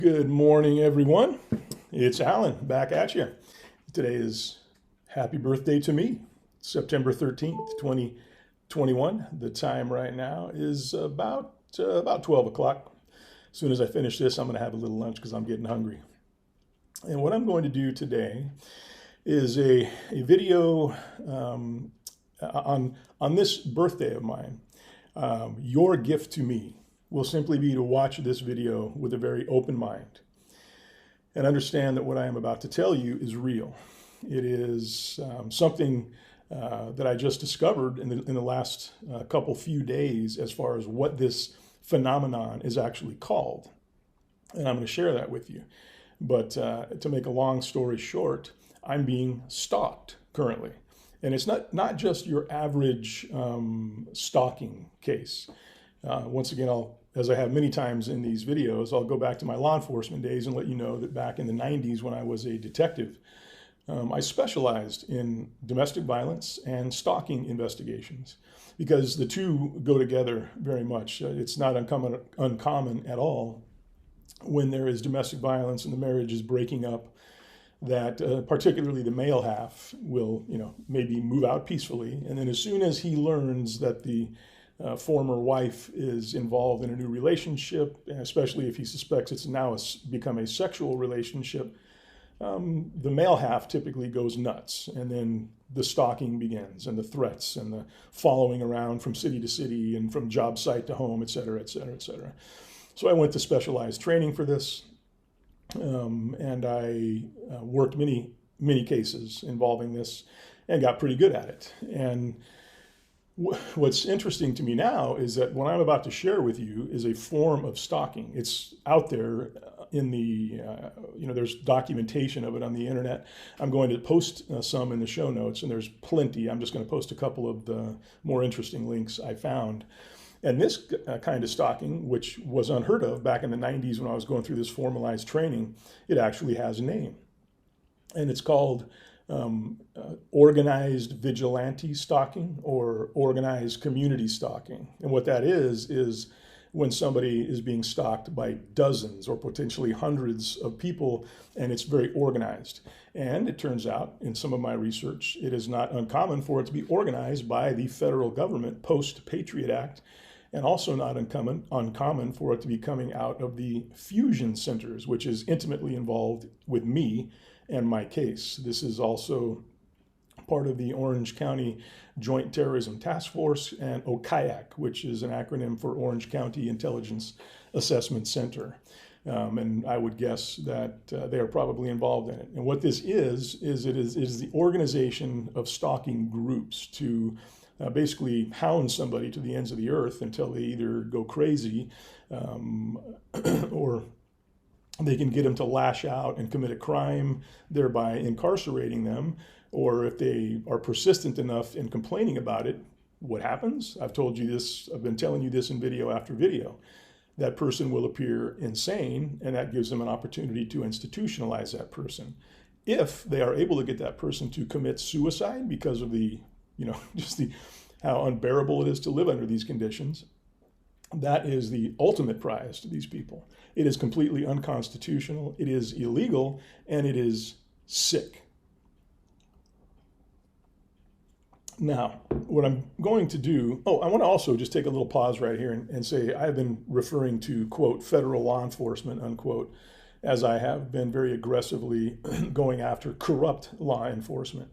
Good morning, everyone. It's Alan back at you. Today is happy birthday to me, September 13th, 2021. The time right now is about 12 o'clock. As soon as I finish this, I'm going to have a little lunch because I'm getting hungry. And what I'm going to do today is a video on this birthday of mine. Your gift to me will simply be to watch this video with a very open mind and understand that what I am about to tell you is real. It is something that I just discovered in the last few days as far as what this phenomenon is actually called. And I'm going to share that with you. But to make a long story short, I'm being stalked currently. And it's not just your average stalking case. Once again, as I have many times in these videos, I'll go back to my law enforcement days and let you know that back in the 90s when I was a detective, I specialized in domestic violence and stalking investigations because the two go together very much. It's not uncommon at all when there is domestic violence and the marriage is breaking up that particularly the male half will, maybe move out peacefully. And then as soon as he learns that the former wife is involved in a new relationship, especially if he suspects it's now become a sexual relationship, the male half typically goes nuts. And then the stalking begins and the threats and the following around from city to city and from job site to home, et cetera, et cetera, et cetera. So I went to specialized training for this. And I worked many cases involving this and got pretty good at it. And what's interesting to me now is that what I'm about to share with you is a form of stalking. It's out there in the, there's documentation of it on the internet. I'm going to post some in the show notes, and there's plenty. I'm just going to post a couple of the more interesting links I found. And this kind of stalking, which was unheard of back in the 90s when I was going through this formalized training, it actually has a name. And it's called organized vigilante stalking or organized community stalking. And what that is when somebody is being stalked by dozens or potentially hundreds of people, and it's very organized. And it turns out, in some of my research, it is not uncommon for it to be organized by the federal government post-Patriot Act, and also not uncommon for it to be coming out of the fusion centers, which is intimately involved with me and my case. This is also part of the Orange County Joint Terrorism Task Force and OCIAC, which is an acronym for Orange County Intelligence Assessment Center. And I would guess that they are probably involved in it. And what this is the organization of stalking groups to basically hound somebody to the ends of the earth until they either go crazy or they can get them to lash out and commit a crime, thereby incarcerating them. Or if they are persistent enough in complaining about it, what happens? I've told you this, I've been telling you this in video after video. That person will appear insane, and that gives them an opportunity to institutionalize that person. If they are able to get that person to commit suicide because of the how unbearable it is to live under these conditions, that is the ultimate prize to these people. It is completely unconstitutional, it is illegal, and it is sick. Now, what I'm going to do, I want to also just take a little pause right here and say I've been referring to, quote, federal law enforcement, unquote, as I have been very aggressively going after corrupt law enforcement.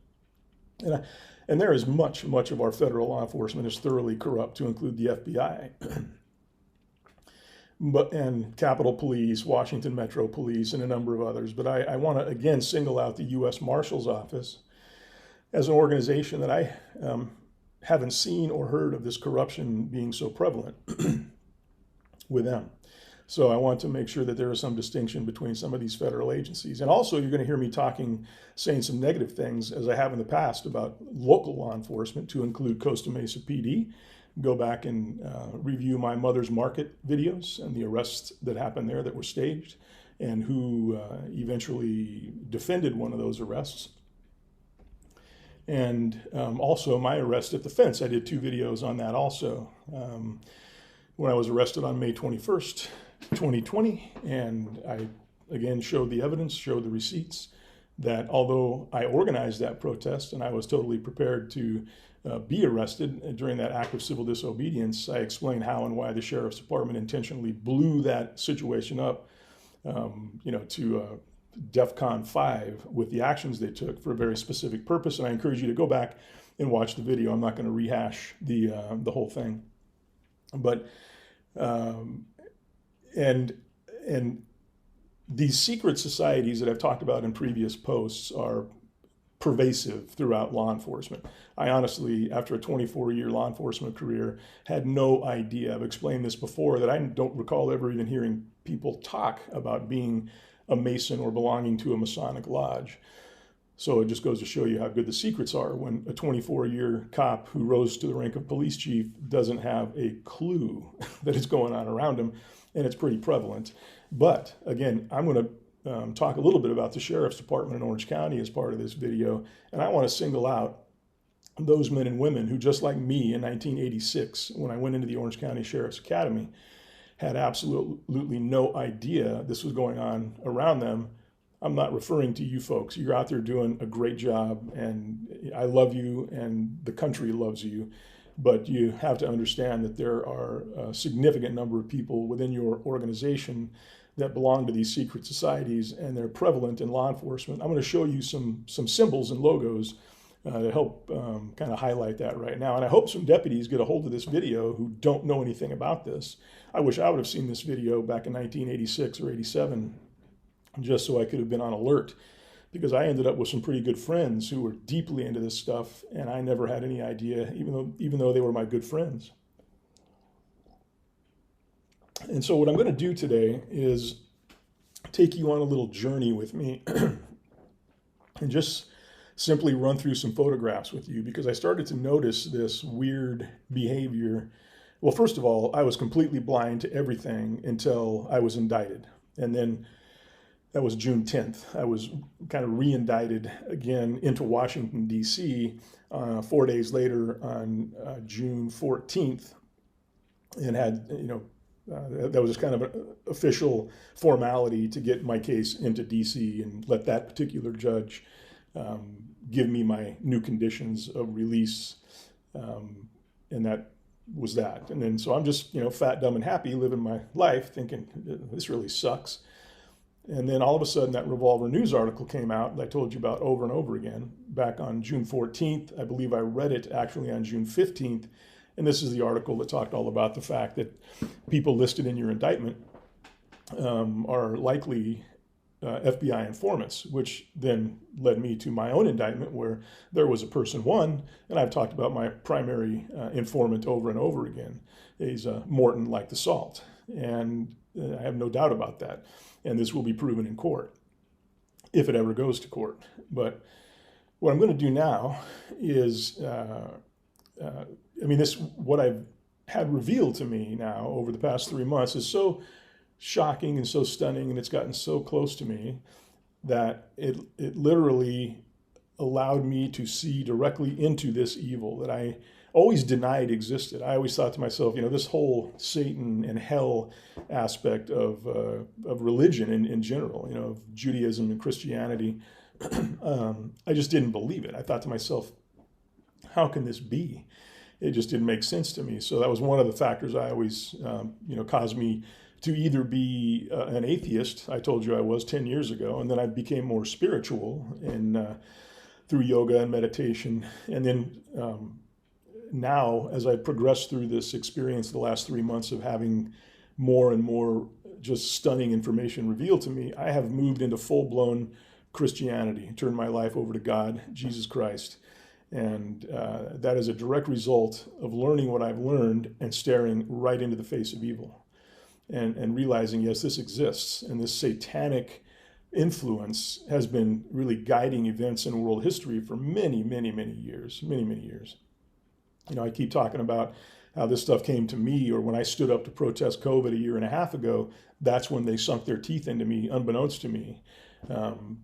And there is much of our federal law enforcement is thoroughly corrupt, to include the FBI, and Capitol Police, Washington Metro Police, and a number of others. But I want to again single out the U.S. Marshal's Office as an organization that I haven't seen or heard of this corruption being so prevalent with them. So I want to make sure that there is some distinction between some of these federal agencies. And also, you're going to hear me saying some negative things, as I have in the past, about local law enforcement, to include Costa Mesa PD. Go back and review my Mother's Market videos and the arrests that happened there that were staged, and who eventually defended one of those arrests. And also my arrest at the fence. I did 2 videos on that also. When I was arrested on May 21st, 2020, and I again showed the evidence, showed the receipts that although I organized that protest and I was totally prepared to be arrested during that act of civil disobedience, I explained how and why the sheriff's department intentionally blew that situation up, to DEFCON 5 with the actions they took for a very specific purpose. And I encourage you to go back and watch the video. I'm not going to rehash the whole thing, but and these secret societies that I've talked about in previous posts are pervasive throughout law enforcement. I honestly, after a 24-year law enforcement career, had no idea. I've explained this before, that I don't recall ever even hearing people talk about being a Mason or belonging to a Masonic lodge. So it just goes to show you how good the secrets are when a 24-year cop who rose to the rank of police chief doesn't have a clue that is going on around him, and it's pretty prevalent. But again, I'm going to talk a little bit about the Sheriff's Department in Orange County as part of this video, and I want to single out those men and women who, just like me in 1986, when I went into the Orange County Sheriff's Academy, had absolutely no idea this was going on around them. I'm not referring to you folks. You're out there doing a great job, and I love you, and the country loves you. But you have to understand that there are a significant number of people within your organization that belong to these secret societies, and they're prevalent in law enforcement. I'm going to show you some symbols and logos to help kind of highlight that right now. And I hope some deputies get a hold of this video who don't know anything about this. I wish I would have seen this video back in 1986 or 87, just so I could have been on alert, because I ended up with some pretty good friends who were deeply into this stuff, and I never had any idea, even though they were my good friends. And so what I'm going to do today is take you on a little journey with me and just simply run through some photographs with you, because I started to notice this weird behavior. Well, first of all, I was completely blind to everything until I was indicted. And then that was June 10th. I was kind of re-indicted again into Washington, D.C. 4 days later on June 14th, and had, that was kind of an official formality to get my case into D.C. and let that particular judge give me my new conditions of release, and that was that. And then so I'm just, fat, dumb, and happy, living my life, thinking this really sucks. And then all of a sudden that Revolver News article came out that I told you about over and over again back on June 14th. I believe I read it actually on June 15th. And this is the article that talked all about the fact that people listed in your indictment are likely FBI informants, which then led me to my own indictment, where there was a person one, and I've talked about my primary informant over and over again. He's Morton like the salt, and I have no doubt about that. And this will be proven in court, if it ever goes to court. But what I'm going to do now is, what I've had revealed to me now over the past 3 months is so shocking and so stunning, and it's gotten so close to me that it literally allowed me to see directly into this evil that I always denied existed. I always thought to myself, this whole Satan and hell aspect of religion in general, of Judaism and Christianity, I just didn't believe it. I thought to myself, how can this be? It just didn't make sense to me. So that was one of the factors I always, caused me to either be an atheist. I told you I was 10 years ago, and then I became more spiritual through yoga and meditation. And then now, as I progressed through this experience the last 3 months of having more and more just stunning information revealed to me, I have moved into full-blown Christianity, turned my life over to God, Jesus Christ. And that is a direct result of learning what I've learned and staring right into the face of evil and realizing, yes, this exists. And this satanic influence has been really guiding events in world history for many, many, many years, many, many years. I keep talking about how this stuff came to me, or when I stood up to protest COVID a year and a half ago, that's when they sunk their teeth into me, unbeknownst to me,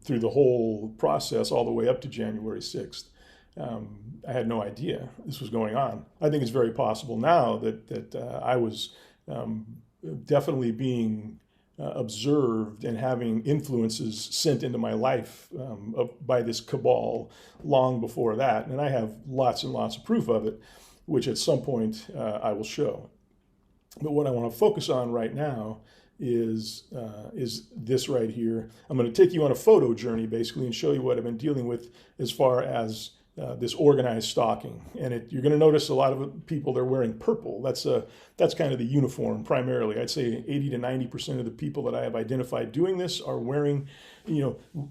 through the whole process all the way up to January 6th. I had no idea this was going on. I think it's very possible now that I was definitely being observed and having influences sent into my life by this cabal long before that. And I have lots and lots of proof of it, which at some point I will show. But what I want to focus on right now is this right here. I'm going to take you on a photo journey basically and show you what I've been dealing with as far as this organized stalking. And you're going to notice a lot of people, they're wearing purple. That's kind of the uniform primarily. I'd say 80 to 90% of the people that I have identified doing this are wearing,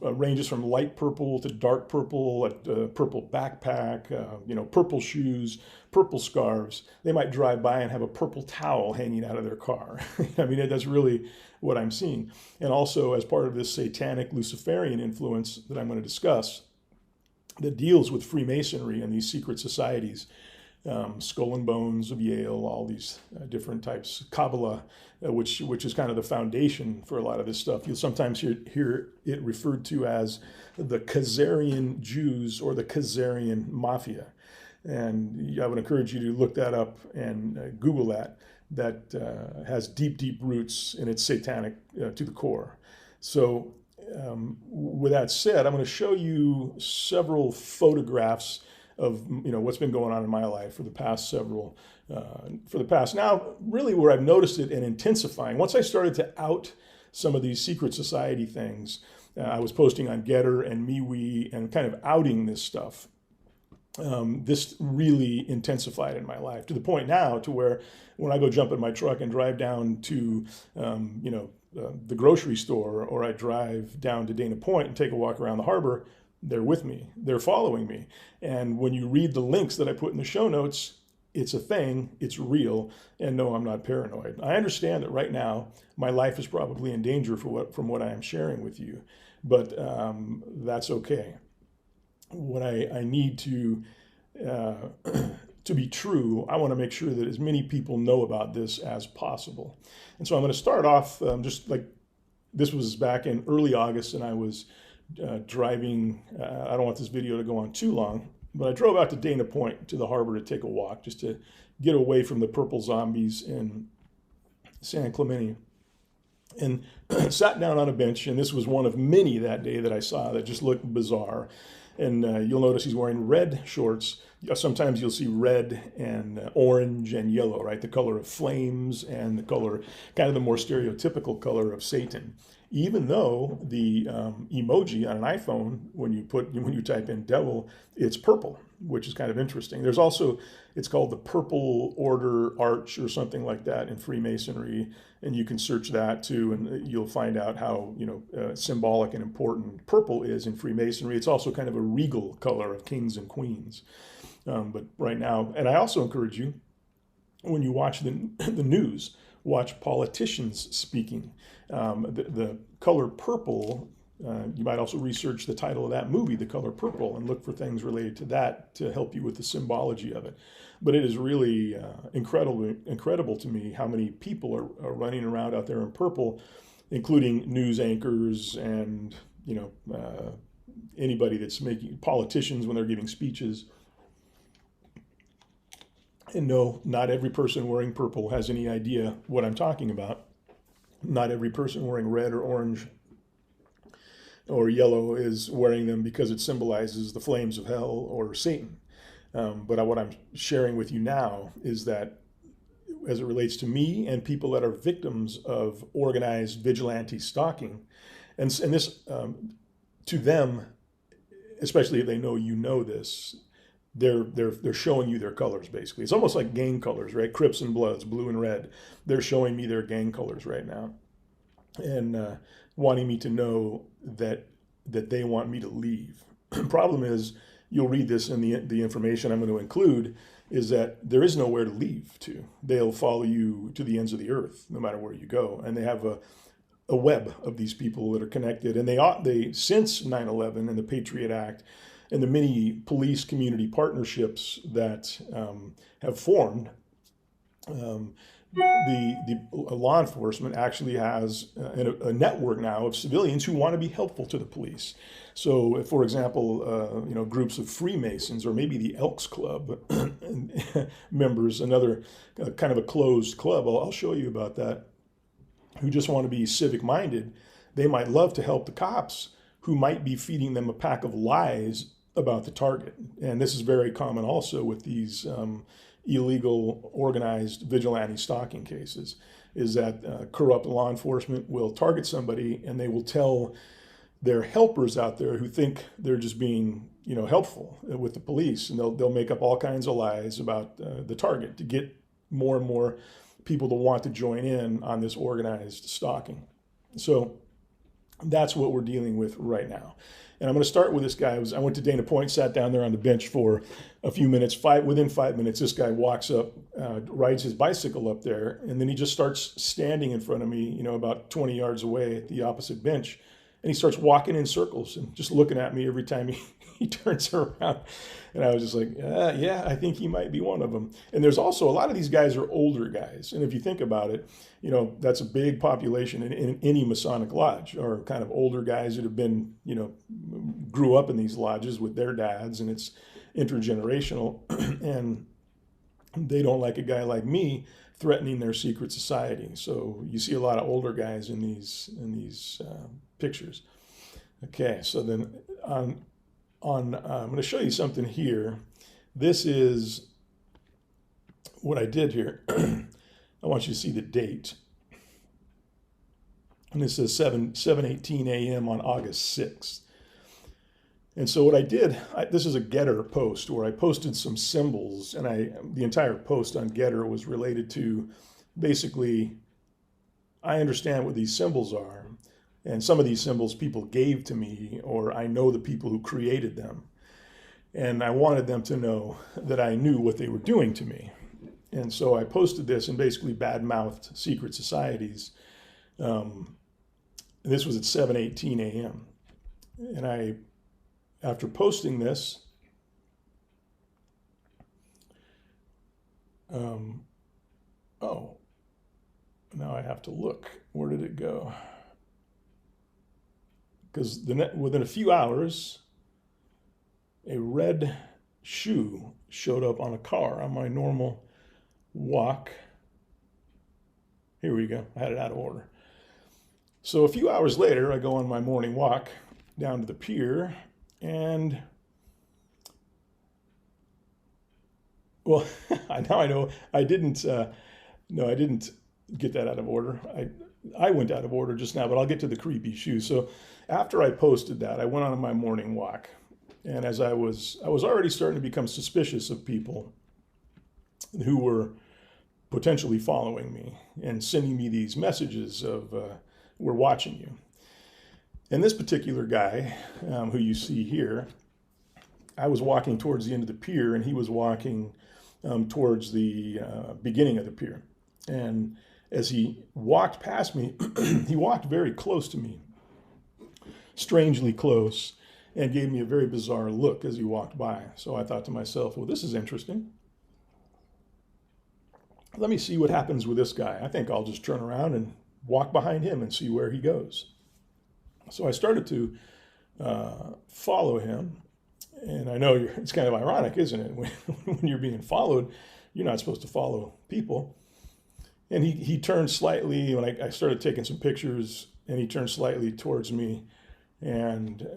ranges from light purple to dark purple, a purple backpack, purple shoes, purple scarves. They might drive by and have a purple towel hanging out of their car. I mean, that's really what I'm seeing. And also as part of this satanic Luciferian influence that I'm going to discuss, that deals with Freemasonry and these secret societies, Skull and Bones of Yale, all these different types, Kabbalah, which is kind of the foundation for a lot of this stuff. You'll sometimes hear it referred to as the Khazarian Jews or the Khazarian Mafia. And I would encourage you to look that up and Google that. That has deep, deep roots and it's satanic to the core. So with that said, I'm going to show you several photographs of what's been going on in my life for the past now really where I've noticed it and intensifying. Once I started to out some of these secret society things, I was posting on Getter and MeWe and kind of outing this stuff. This really intensified in my life to the point now to where when I go jump in my truck and drive down to the grocery store, or I drive down to Dana Point and take a walk around the harbor, they're with me, they're following me. And when you read the links that I put in the show notes, it's a thing, it's real, and no, I'm not paranoid. I understand that right now my life is probably in danger from what I am sharing with you, but that's okay. What I need to be true, I want to make sure that as many people know about this as possible. And so I'm going to start off just like this was back in early August, and I was driving. I don't want this video to go on too long, but I drove out to Dana Point to the harbor to take a walk just to get away from the purple zombies in San Clemente. And sat down on a bench, and this was one of many that day that I saw that just looked bizarre. And you'll notice he's wearing red shorts. Sometimes you'll see red and orange and yellow, right? The color of flames and the color, kind of the more stereotypical color of Satan. Even though the emoji on an iPhone, when you type in devil, it's purple, which is kind of interesting. There's also, it's called the Purple Order Arch or something like that in Freemasonry, and you can search that too, and you'll find out how symbolic and important purple is in Freemasonry. It's also kind of a regal color of kings and queens. But right now, and I also encourage you, when you watch the news, watch politicians speaking. The color purple, you might also research the title of that movie, The Color Purple, and look for things related to that to help you with the symbology of it. But it is really incredible to me how many people are running around out there in purple, including news anchors and anybody that's making politicians when they're giving speeches. And no, not every person wearing purple has any idea what I'm talking about. Not every person wearing red or orange or yellow is wearing them because it symbolizes the flames of hell or Satan. But what I'm sharing with you now is that as it relates to me and people that are victims of organized vigilante stalking, and this to them, especially if they know you know this, they're showing you their colors basically. It's almost like gang colors, right? Crips and Bloods, blue and red. They're showing me their gang colors right now, and wanting me to know that they want me to leave. Problem is, you'll read this in the information I'm going to include, is that there is nowhere to leave to. They'll follow you to the ends of the earth, no matter where you go, and they have a web of these people that are connected, and they since 9/11 and the Patriot Act and the many police community partnerships that have formed, the law enforcement actually has a network now of civilians who want to be helpful to the police. So, if, for example, groups of Freemasons or maybe the Elks Club members, another kind of a closed club, I'll show you about that who just want to be civic minded, they might love to help the cops who might be feeding them a pack of lies about the target. And this is very common also with these illegal organized vigilante stalking cases, is that corrupt law enforcement will target somebody and they will tell their helpers out there who think they're just being, helpful with the police, and they'll make up all kinds of lies about the target to get more and more people to want to join in on this organized stalking. So that's what we're dealing with right now. And I'm going to start with this guy. I went to Dana Point, sat down there on the bench for a few minutes. Within 5 minutes, this guy walks up, rides his bicycle up there, and then he just starts standing in front of me, about 20 yards away at the opposite bench. And he starts walking in circles and just looking at me every time he turns around. And I was just like, yeah, I think he might be one of them. And there's also a lot of these guys are older guys. And if you think about it, that's a big population in any Masonic lodge, or kind of older guys that have been, grew up in these lodges with their dads, and it's intergenerational. And they don't like a guy like me threatening their secret society. So you see a lot of older guys in these pictures. Okay, so then I'm going to show you something here. This is what I did here. I want you to see the date. And this says 7:18 a.m. on August 6th. And so what I did, this is a Getter post where I posted some symbols, and the entire post on Getter was related to basically, I understand what these symbols are, and some of these symbols people gave to me, or I know the people who created them. And I wanted them to know that I knew what they were doing to me. And so I posted this and basically bad-mouthed secret societies. This was at 7:18 a.m. And after posting this, now I have to look. Where did it go? Because within a few hours, a red shoe showed up on a car on my normal walk. Here we go. I had it out of order. So a few hours later, I go on my morning walk down to the pier, and well, now I know I didn't. No, I didn't get that out of order. I went out of order just now, but I'll get to the creepy shoe. So after I posted that, I went on my morning walk, and as I was already starting to become suspicious of people who were potentially following me and sending me these messages of "we're watching you." And this particular guy, who you see here, I was walking towards the end of the pier, and he was walking towards the beginning of the pier. And as he walked past me, he walked very close to me, strangely close, and gave me a very bizarre look as he walked by. So I thought to myself, well, this is interesting. Let me see what happens with this guy. I think I'll just turn around and walk behind him and see where he goes. So I started to follow him. And I know it's kind of ironic, isn't it? When you're being followed, you're not supposed to follow people. And he turned slightly when I started taking some pictures, and he turned slightly towards me, and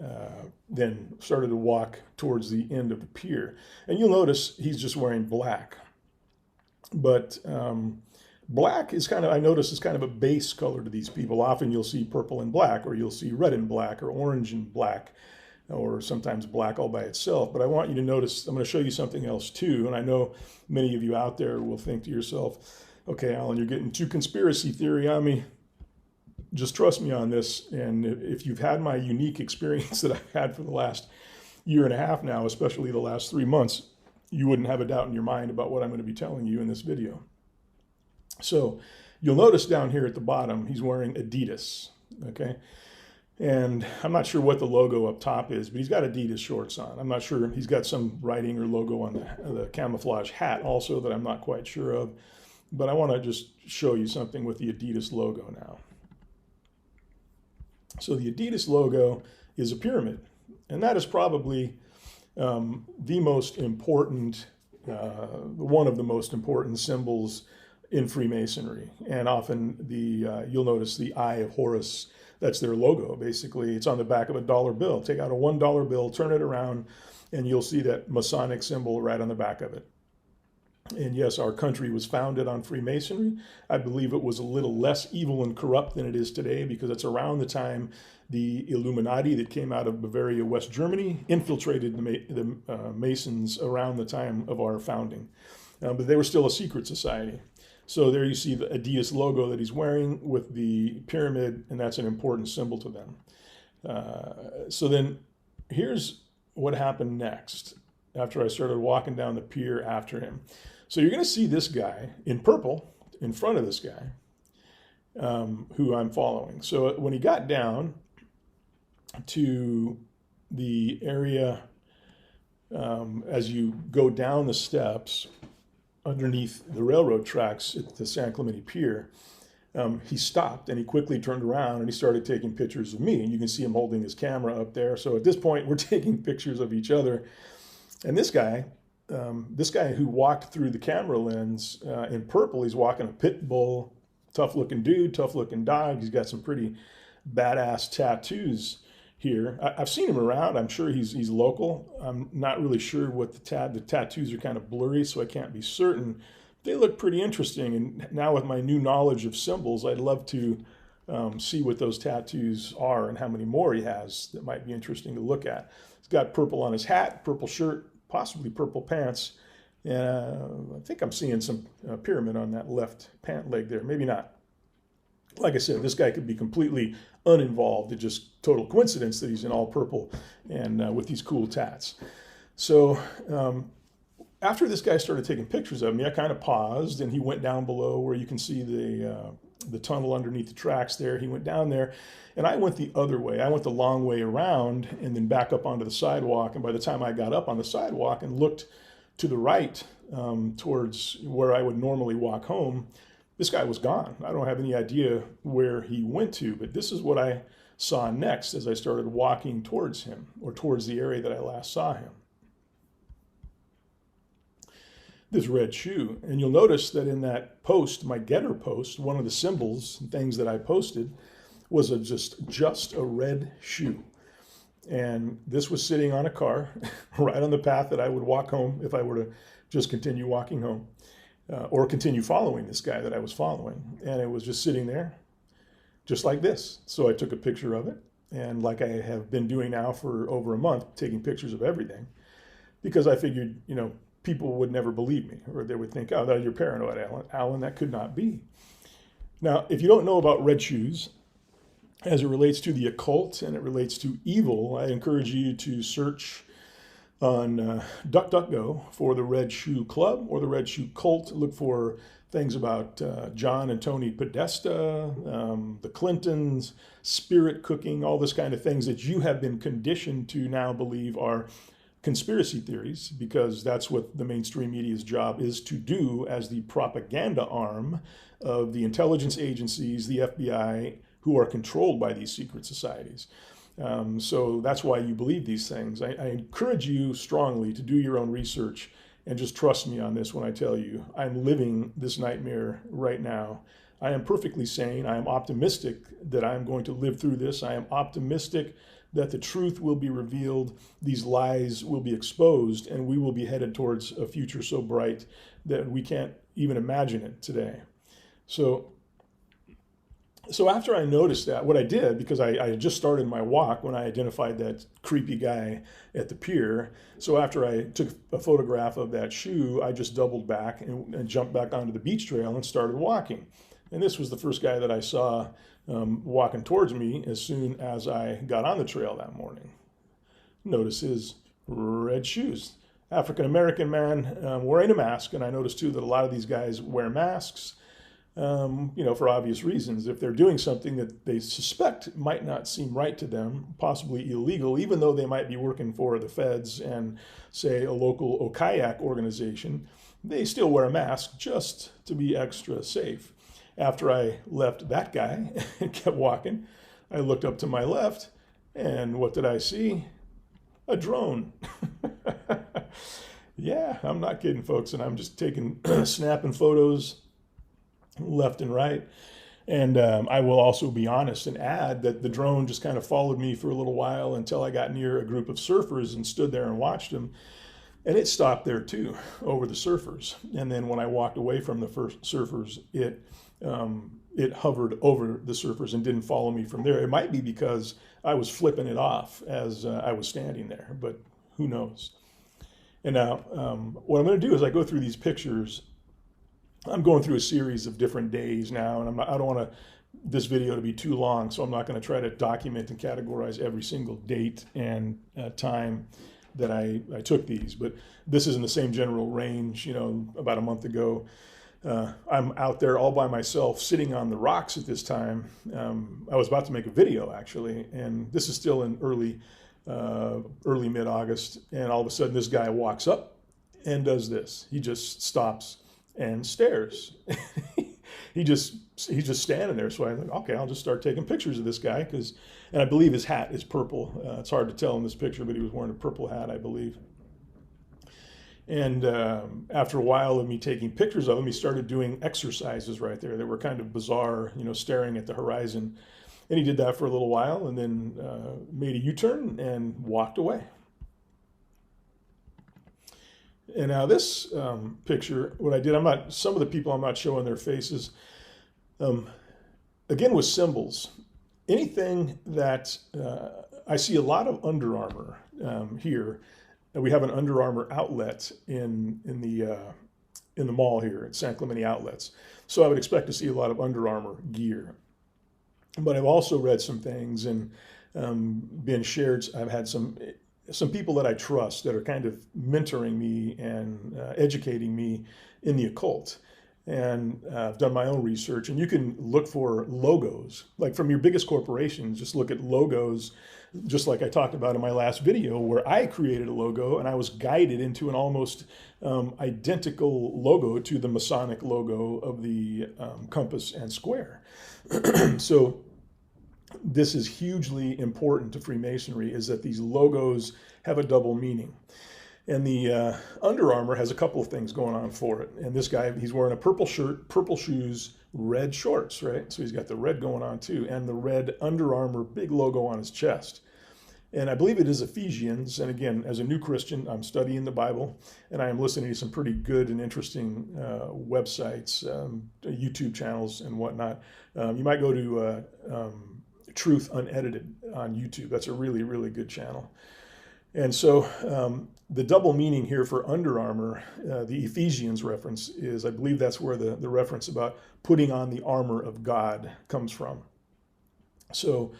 then started to walk towards the end of the pier. And you'll notice he's just wearing black. But black is I notice is kind of a base color to these people. Often you'll see purple and black, or you'll see red and black, or orange and black, or sometimes black all by itself. But I want you to notice, I'm going to show you something else too. And I know many of you out there will think to yourself, okay, Alan, you're getting too conspiracy theory on me. Just trust me on this. And if you've had my unique experience that I've had for the last year and a half now, especially the last 3 months, you wouldn't have a doubt in your mind about what I'm going to be telling you in this video. So you'll notice down here at the bottom, he's wearing Adidas, okay? And I'm not sure what the logo up top is, but he's got Adidas shorts on. I'm not sure. He's got some writing or logo on the camouflage hat also that I'm not quite sure of. But I want to just show you something with the Adidas logo now. So the Adidas logo is a pyramid. And that is probably the most important, one of the most important symbols in Freemasonry. And often you'll notice the Eye of Horus, that's their logo. Basically, it's on the back of a dollar bill. Take out a $1 bill, turn it around, and you'll see that Masonic symbol right on the back of it. And yes, our country was founded on Freemasonry. I believe it was a little less evil and corrupt than it is today, because it's around the time the Illuminati that came out of Bavaria, West Germany, infiltrated the Masons around the time of our founding. But they were still a secret society. So there you see the Adidas logo that he's wearing with the pyramid, and that's an important symbol to them. So then here's what happened next after I started walking down the pier after him. So you're going to see this guy in purple in front of this guy who I'm following. So when he got down to the area, as you go down the steps underneath the railroad tracks at the San Clemente Pier, he stopped and he quickly turned around and he started taking pictures of me. And you can see him holding his camera up there. So at this point, we're taking pictures of each other. And this guy who walked through the camera lens in purple, he's walking a pit bull, tough looking dude, tough looking dog. He's got some pretty badass tattoos here. I've seen him around. I'm sure he's local. I'm not really sure what the tattoos are kind of blurry, so I can't be certain. They look pretty interesting. And now with my new knowledge of symbols, I'd love to see what those tattoos are and how many more he has that might be interesting to look at. He's got purple on his hat, purple shirt, possibly purple pants. And I think I'm seeing some pyramid on that left pant leg there. Maybe not. Like I said, this guy could be completely uninvolved. It's just total coincidence that he's in all purple and with these cool tats. So after this guy started taking pictures of me, I kind of paused, and he went down below where you can see the tunnel underneath the tracks there. He went down there, and I went the other way. I went the long way around and then back up onto the sidewalk. And by the time I got up on the sidewalk and looked to the right towards where I would normally walk home, this guy was gone. I don't have any idea where he went to, but this is what I saw next as I started walking towards him, or towards the area that I last saw him. This red shoe. And you'll notice that in that post, my getter post, one of the symbols and things that I posted was just a red shoe. And this was sitting on a car right on the path that I would walk home if I were to just continue walking home. Or continue following this guy that I was following. And it was just sitting there, just like this. So I took a picture of it. And like I have been doing now for over a month, taking pictures of everything, because I figured, people would never believe me, or they would think, oh, you're paranoid, Alan, that could not be. Now, if you don't know about red shoes, as it relates to the occult and it relates to evil, I encourage you to search on DuckDuckGo for the Red Shoe Club or the Red Shoe Cult. Look for things about John and Tony Podesta, the Clintons, spirit cooking, all this kind of things that you have been conditioned to now believe are conspiracy theories, because that's what the mainstream media's job is to do as the propaganda arm of the intelligence agencies, the FBI, who are controlled by these secret societies. So that's why you believe these things. I encourage you strongly to do your own research and just trust me on this when I tell you I'm living this nightmare right now. I am perfectly sane. I am optimistic that I am going to live through this. I am optimistic that the truth will be revealed, these lies will be exposed, and we will be headed towards a future so bright that we can't even imagine it today. So after I noticed that, what I did, because I had just started my walk when I identified that creepy guy at the pier, so after I took a photograph of that shoe, I just doubled back and jumped back onto the beach trail and started walking. And this was the first guy that I saw walking towards me as soon as I got on the trail that morning. Notice his red shoes. African-American man wearing a mask, and I noticed too that a lot of these guys wear masks. For obvious reasons. If they're doing something that they suspect might not seem right to them, possibly illegal, even though they might be working for the feds and, say, a local kayak organization, they still wear a mask just to be extra safe. After I left that guy and kept walking, I looked up to my left, and what did I see? A drone. Yeah, I'm not kidding, folks, and I'm just snapping photos left and right. And I will also be honest and add that the drone just kind of followed me for a little while until I got near a group of surfers and stood there and watched them. And it stopped there too, over the surfers. And then when I walked away from the first surfers, it hovered over the surfers and didn't follow me from there. It might be because I was flipping it off as I was standing there, but who knows? And now what I'm going to do is I go through these pictures. I'm going through a series of different days now, and I don't want this video to be too long, so I'm not going to try to document and categorize every single date and time that I took these, but this is in the same general range. You know, about a month ago, I'm out there all by myself sitting on the rocks at this time. I was about to make a video actually, and this is still in early mid-August, and all of a sudden this guy walks up and does this. He just stops and stares. He's just standing there. So I think, okay, I'll just start taking pictures of this guy and I believe his hat is purple. It's hard to tell in this picture, but he was wearing a purple hat, I believe. And after a while of me taking pictures of him, he started doing exercises right there that were kind of bizarre, you know, staring at the horizon. And he did that for a little while and then made a U-turn and walked away. And now this picture, what I did, some of the people I'm not showing their faces, again with symbols. Anything that, I see a lot of Under Armour here. We have an Under Armour outlet in the mall here at San Clemente Outlets. So I would expect to see a lot of Under Armour gear. But I've also read some things and been shared. I've had some people that I trust that are kind of mentoring me and educating me in the occult. And I've done my own research, and you can look for logos, like from your biggest corporations, just look at logos, just like I talked about in my last video, where I created a logo and I was guided into an almost identical logo to the Masonic logo of the compass and square. So this is hugely important to Freemasonry, is that these logos have a double meaning. And the Under Armour has a couple of things going on for it. And this guy, he's wearing a purple shirt, purple shoes, red shorts, right? So he's got the red going on too, and the red Under Armour big logo on his chest. And I believe it is Ephesians. And again, as a new Christian, I'm studying the Bible, and I am listening to some pretty good and interesting websites, YouTube channels and whatnot. You might go to Truth Unedited on YouTube. That's a really, really good channel. And so the double meaning here for Under Armour, the Ephesians reference is, I believe that's where the reference about putting on the armor of God comes from. So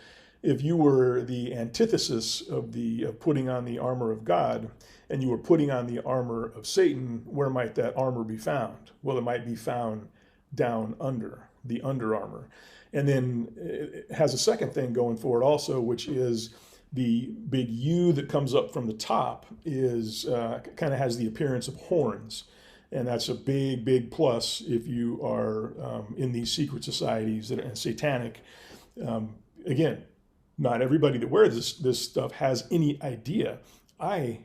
if you were the antithesis of putting on the armor of God, and you were putting on the armor of Satan, where might that armor be found? Well, it might be found down under, the Under Armour. And then it has a second thing going for it also, which is the big U that comes up from the top is kind of has the appearance of horns. And that's a big, big plus if you are in these secret societies that are satanic. Again, not everybody that wears this stuff has any idea. I've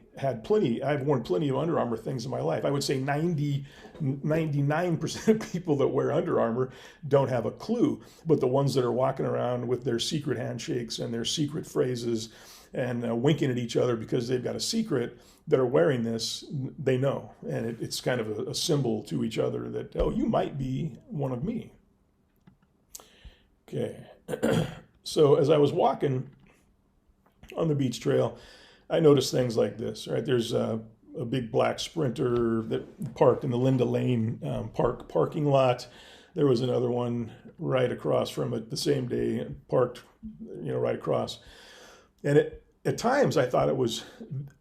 worn plenty of Under Armour things in my life. I would say 99% of people that wear Under Armour don't have a clue. But the ones that are walking around with their secret handshakes and their secret phrases and winking at each other because they've got a secret, that are wearing this, they know. And it's kind of a symbol to each other that, oh, you might be one of me. Okay. So as I was walking on the beach trail, I noticed things like this, right? There's a big black Sprinter that parked in the Linda Lane parking lot. There was another one right across from it the same day, parked, right across. And at times I thought it was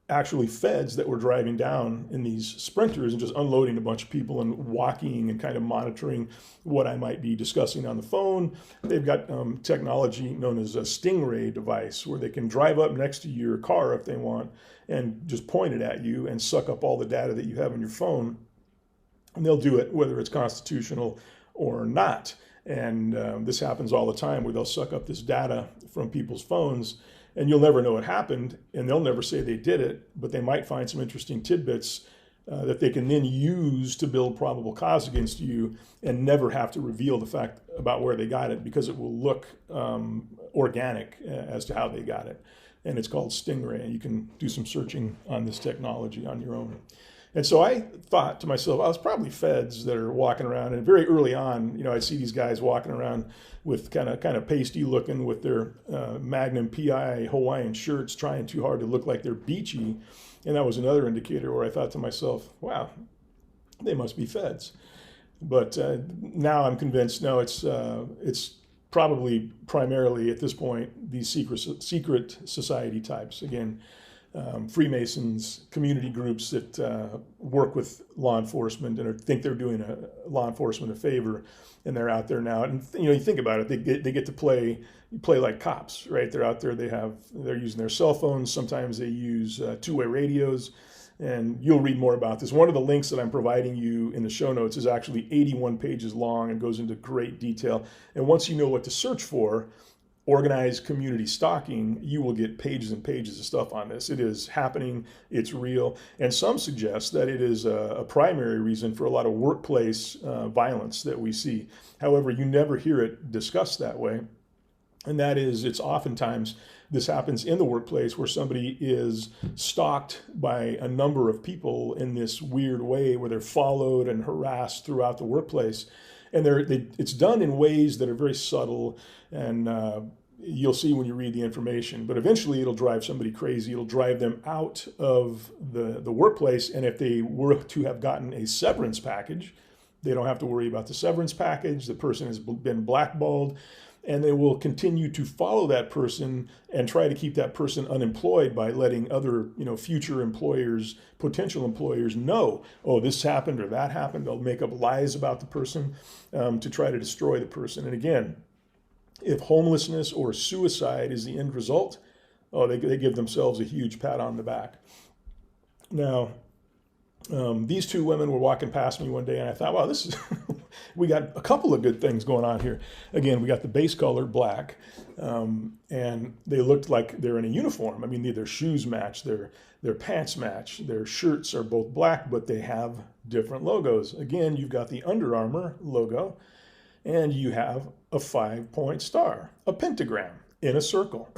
actually feds that were driving down in these Sprinters and just unloading a bunch of people and walking and kind of monitoring what I might be discussing on the phone. They've got technology known as a Stingray device where they can drive up next to your car if they want and just point it at you and suck up all the data that you have on your phone. And they'll do it whether it's constitutional or not. And this happens all the time where they'll suck up this data from people's phones, and you'll never know it happened, and they'll never say they did it, but they might find some interesting tidbits that they can then use to build probable cause against you and never have to reveal the fact about where they got it, because it will look organic as to how they got it. And it's called Stingray. You can do some searching on this technology on your own. And so I thought to myself, I was probably feds that are walking around. And very early on, you know, I see these guys walking around with kind of pasty looking with their Magnum PI Hawaiian shirts, trying too hard to look like they're beachy. And that was another indicator where I thought to myself, wow, they must be feds. But now I'm convinced, no, it's probably primarily at this point these secret society types. Again, Freemasons, community groups that work with law enforcement and think they're doing law enforcement a favor, and they're out there now. And you know, you think about it, they get to play like cops, right? They're out there. They're using their cell phones. Sometimes they use two-way radios. And you'll read more about this. One of the links that I'm providing you in the show notes is actually 81 pages long and goes into great detail. And once you know what to search for, organized community stalking, you will get pages and pages of stuff on this. It is happening, it's real, and some suggest that it is a primary reason for a lot of workplace violence that we see. However, you never hear it discussed that way, and that is, it's oftentimes, this happens in the workplace where somebody is stalked by a number of people in this weird way where they're followed and harassed throughout the workplace. And it's done in ways that are very subtle, and you'll see when you read the information. But eventually it'll drive somebody crazy. It'll drive them out of the workplace. And if they were to have gotten a severance package, they don't have to worry about the severance package. The person has been blackballed. And they will continue to follow that person and try to keep that person unemployed by letting other, future employers, potential employers know, oh, this happened or that happened. They'll make up lies about the person to try to destroy the person. And again, if homelessness or suicide is the end result, oh, they give themselves a huge pat on the back. Now, these two women were walking past me one day, and I thought, wow, this is we got a couple of good things going on here. Again, we got the base color black, and they looked like they're in a uniform. I mean, their shoes match, their pants match, their shirts are both black, but they have different logos. Again, you've got the Under Armour logo, and you have a 5-point star, a pentagram in a circle.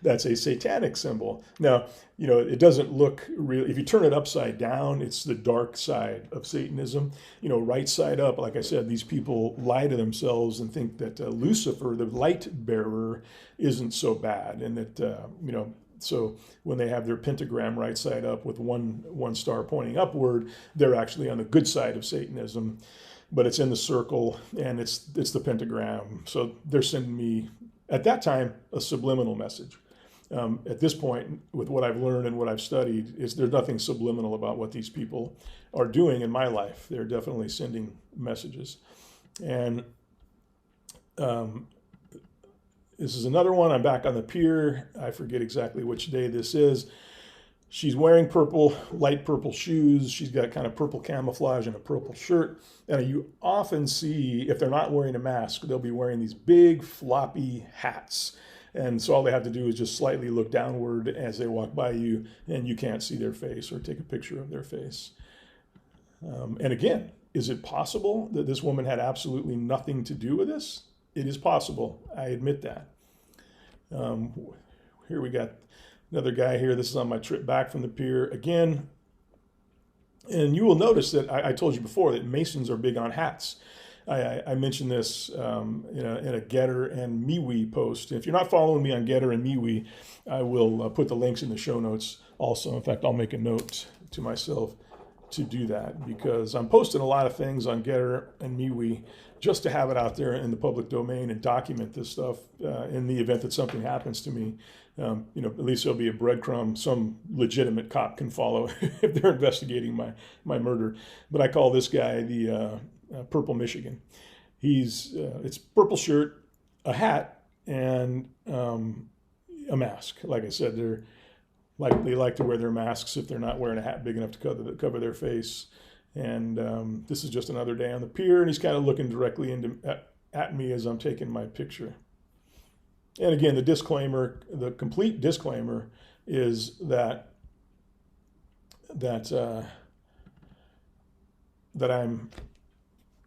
That's a satanic symbol. Now, it doesn't look real. If you turn it upside down, it's the dark side of Satanism. Right side up, like I said, these people lie to themselves and think that Lucifer, the light bearer, isn't so bad. And that, so when they have their pentagram right side up with one star pointing upward, they're actually on the good side of Satanism. But it's in the circle, and it's the pentagram. So they're sending me, at that time, a subliminal message. At this point, with what I've learned and what I've studied, there's nothing subliminal about what these people are doing in my life. They're definitely sending messages. And this is another one. I'm back on the pier. I forget exactly which day this is. She's wearing light purple shoes. She's got kind of purple camouflage and a purple shirt. And you often see, if they're not wearing a mask, they'll be wearing these big floppy hats. And so all they have to do is just slightly look downward as they walk by you, and you can't see their face or take a picture of their face. And again, is it possible that this woman had absolutely nothing to do with this? It is possible. I admit that. Here we got another guy here. This is on my trip back from the pier again. And you will notice that I told you before that Masons are big on hats. I mentioned this in a Getter and MeWe post. If you're not following me on Getter and MeWe, I will put the links in the show notes also. In fact, I'll make a note to myself to do that, because I'm posting a lot of things on Getter and MeWe just to have it out there in the public domain and document this stuff in the event that something happens to me. At least there'll be a breadcrumb some legitimate cop can follow if they're investigating my murder. But I call this guy the Purple Michigan. It's purple shirt, a hat, and a mask. Like I said, they like to wear their masks if they're not wearing a hat big enough to cover their face. And this is just another day on the pier, and he's kind of looking directly at me as I'm taking my picture. And again, the complete disclaimer is that that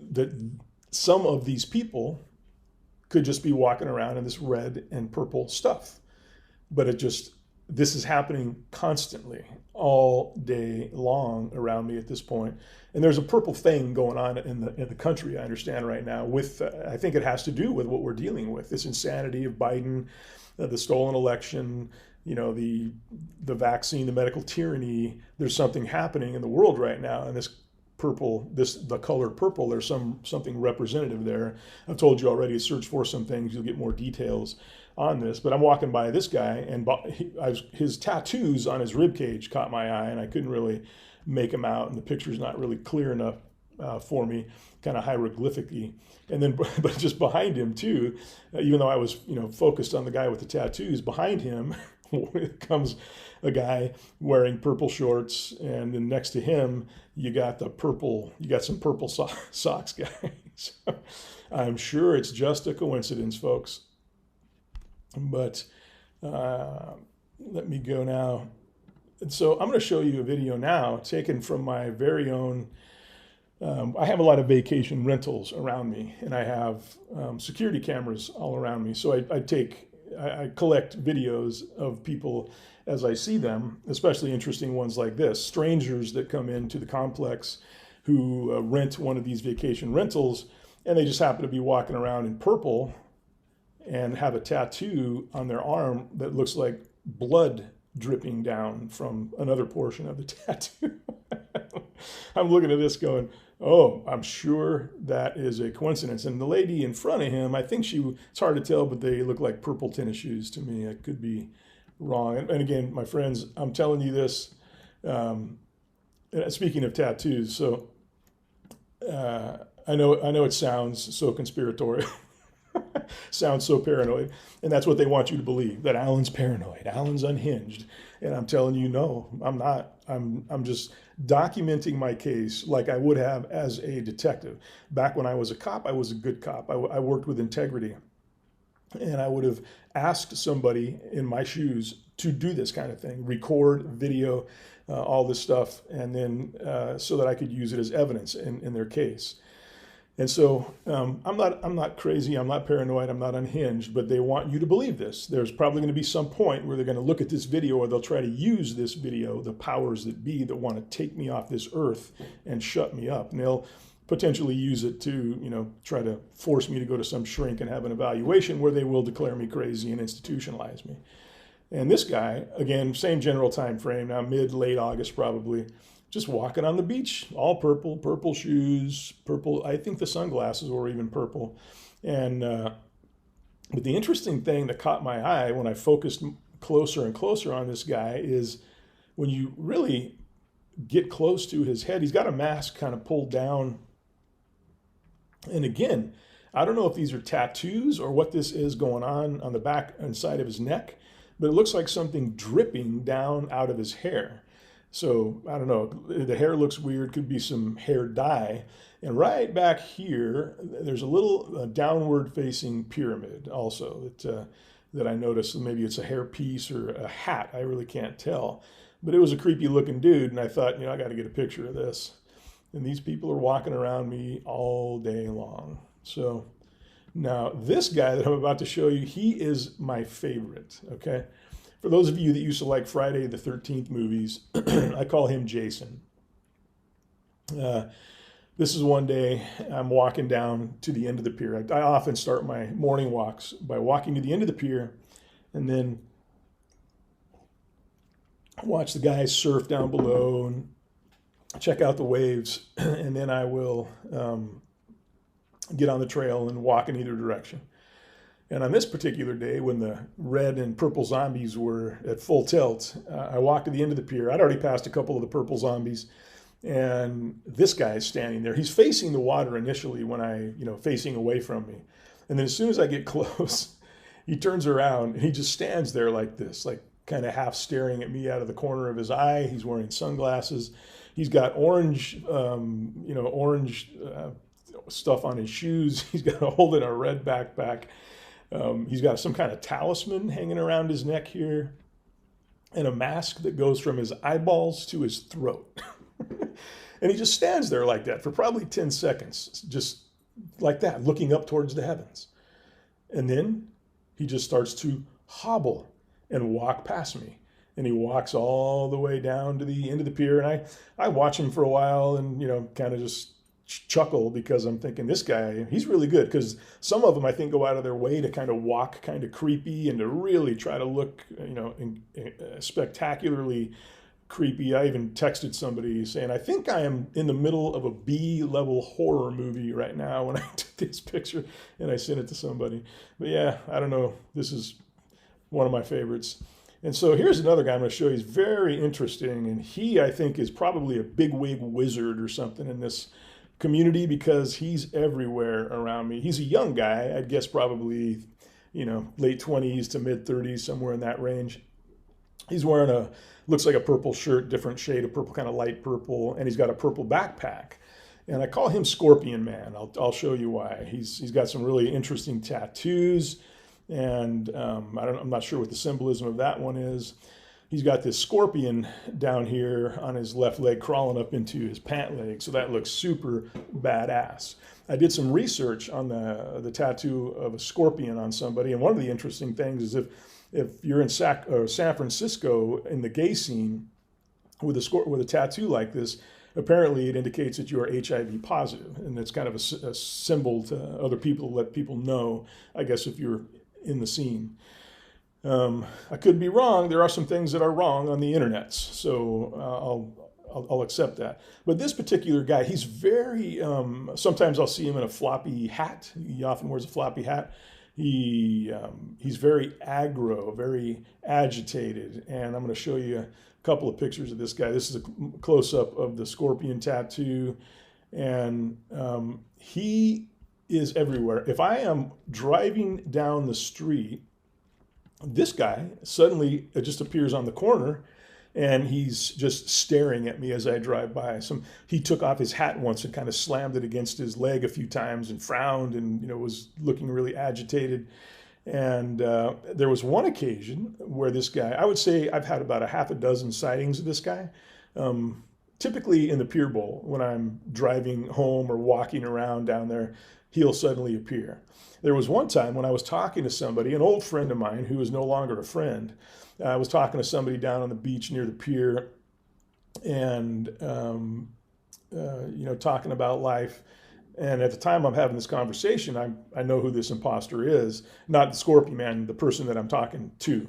that some of these people could just be walking around in this red and purple stuff. But this is happening constantly, all day long around me at this point. And there's a purple thing going on in the country, I understand right now, with, I think it has to do with what we're dealing with, this insanity of Biden, the stolen election, the vaccine, the medical tyranny. There's something happening in the world right now, and this purple, the color purple, there's something representative there. I've told you already to search for some things, you'll get more details on this. But I'm walking by this guy, and his tattoos on his rib cage caught my eye, and I couldn't really make them out, and the picture's not really clear enough for me, kind of hieroglyphic-y. And then, but just behind him too, even though I was focused on the guy with the tattoos, behind him comes a guy wearing purple shorts, and then next to him you got some purple socks, guys. I'm sure it's just a coincidence, folks. But let me go now. And so I'm going to show you a video now taken from my very own. I have a lot of vacation rentals around me, and I have security cameras all around me. So I collect videos of people as I see them, especially interesting ones like this. Strangers that come into the complex who rent one of these vacation rentals, and they just happen to be walking around in purple and have a tattoo on their arm that looks like blood dripping down from another portion of the tattoo. I'm looking at this going, oh, I'm sure that is a coincidence. And the lady in front of him, I think it's hard to tell, but they look like purple tennis shoes to me. I could be wrong. And again, my friends, I'm telling you this, speaking of tattoos, so I know it sounds so conspiratorial. Sounds so paranoid, and that's what they want you to believe, that Alan's paranoid, Alan's unhinged. And I'm telling you, no, I'm not. I'm just documenting my case like I would have as a detective. Back when I was a cop, I was a good cop. I worked with integrity, and I would have asked somebody in my shoes to do this kind of thing, record, video, all this stuff, and then so that I could use it as evidence in their case. And so I'm not crazy, I'm not paranoid, I'm not unhinged, but they want you to believe this. There's probably going to be some point where they're going to look at this video, or they'll try to use this video, the powers that be that want to take me off this earth and shut me up. And they'll potentially use it to, try to force me to go to some shrink and have an evaluation where they will declare me crazy and institutionalize me. And this guy, again, same general time frame, now late August probably, just walking on the beach, all purple shoes, purple. I think the sunglasses were even purple. And but the interesting thing that caught my eye when I focused closer and closer on this guy is when you really get close to his head, he's got a mask kind of pulled down. And again, I don't know if these are tattoos or what this is going on the back and side of his neck, but it looks like something dripping down out of his hair. So I don't know, the hair looks weird, could be some hair dye. And right back here, there's a little downward facing pyramid also that I noticed. Maybe it's a hair piece or a hat, I really can't tell. But it was a creepy looking dude, and I thought, I got to get a picture of this. And these people are walking around me all day long. So now this guy that I'm about to show you, he is my favorite, okay? For those of you that used to like Friday the 13th movies, I call him Jason. This is one day I'm walking down to the end of the pier. I often start my morning walks by walking to the end of the pier and then watch the guys surf down below and check out the waves. And then I will get on the trail and walk in either direction. And on this particular day, when the red and purple zombies were at full tilt, I walked to the end of the pier. I'd already passed a couple of the purple zombies, and this guy is standing there. He's facing the water initially when facing away from me. And then as soon as I get close, he turns around and he just stands there like this, like kind of half staring at me out of the corner of his eye. He's wearing sunglasses. He's got orange stuff on his shoes. He's got holding a red backpack. He's got some kind of talisman hanging around his neck here. and a mask that goes from his eyeballs to his throat. And he just stands there like that for probably 10 seconds, just like that, looking up towards the heavens. And then he just starts to hobble and walk past me. And he walks all the way down to the end of the pier. And I watch him for a while and, kind of just chuckle, because I'm thinking, this guy, he's really good. Because some of them, I think, go out of their way to kind of walk kind of creepy and to really try to look, spectacularly creepy. I even texted somebody saying, I think I am in the middle of a B-level horror movie right now when I took this picture, and I sent it to somebody. But yeah, I don't know. This is one of my favorites. And so here's another guy I'm going to show you. He's very interesting, and he, I think, is probably a bigwig wizard or something in this community, because he's everywhere around me. He's a young guy. I'd guess probably, late 20s to mid 30s, somewhere in that range. He's wearing looks like a purple shirt, different shade of purple, kind of light purple, and he's got a purple backpack. And I call him Scorpion Man. I'll show you why. He's got some really interesting tattoos, and I'm not sure what the symbolism of that one is. He's got this scorpion down here on his left leg crawling up into his pant leg, so that looks super badass. I did some research on the tattoo of a scorpion on somebody, and one of the interesting things is if you're in San Francisco in the gay scene with a tattoo like this, apparently it indicates that you are HIV positive, and it's kind of a symbol to other people to let people know, I guess, if you're in the scene. I could be wrong. There are some things that are wrong on the internet, so I'll accept that. But this particular guy, he's very, sometimes I'll see him in a floppy hat. He often wears a floppy hat. He's very aggro, very agitated, and I'm going to show you a couple of pictures of this guy. This is a close-up of the scorpion tattoo, and he is everywhere. If I am driving down the street, this guy suddenly just appears on the corner, and he's just staring at me as I drive by. He took off his hat once and kind of slammed it against his leg a few times and frowned and was looking really agitated. And there was one occasion where this guy, I would say I've had about a half a dozen sightings of this guy. Typically in the Pier Bowl, when I'm driving home or walking around down there, he'll suddenly appear. There was one time when I was talking to somebody, an old friend of mine who is no longer a friend. I was talking to somebody down on the beach near the pier, and talking about life. And at the time I'm having this conversation, I know who this imposter is, not the Scorpion Man, the person that I'm talking to.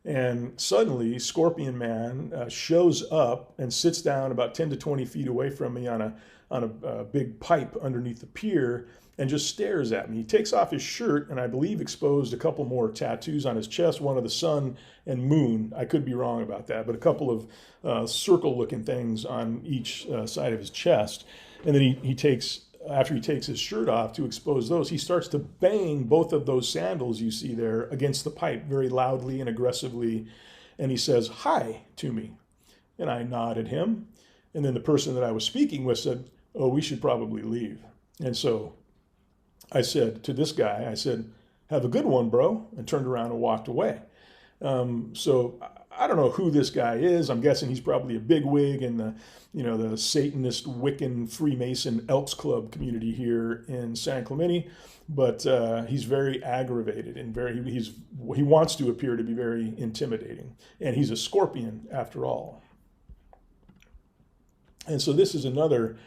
And suddenly Scorpion Man shows up and sits down about 10 to 20 feet away from me on a big pipe underneath the pier, and just stares at me. He takes off his shirt, and I believe exposed a couple more tattoos on his chest, one of the sun and moon. I could be wrong about that, but a couple of circle-looking things on each side of his chest. And then after he takes his shirt off to expose those, he starts to bang both of those sandals you see there against the pipe very loudly and aggressively. And he says, "Hi," to me. And I nod at him. And then the person that I was speaking with said, "Oh, we should probably leave." And so I said to this guy, I said, "Have a good one, bro," and turned around and walked away. So I don't know who this guy is. I'm guessing he's probably a bigwig in the Satanist, Wiccan, Freemason Elks Club community here in San Clemente. But he's very aggravated and he wants to appear to be very intimidating. And he's a scorpion after all. And so this is another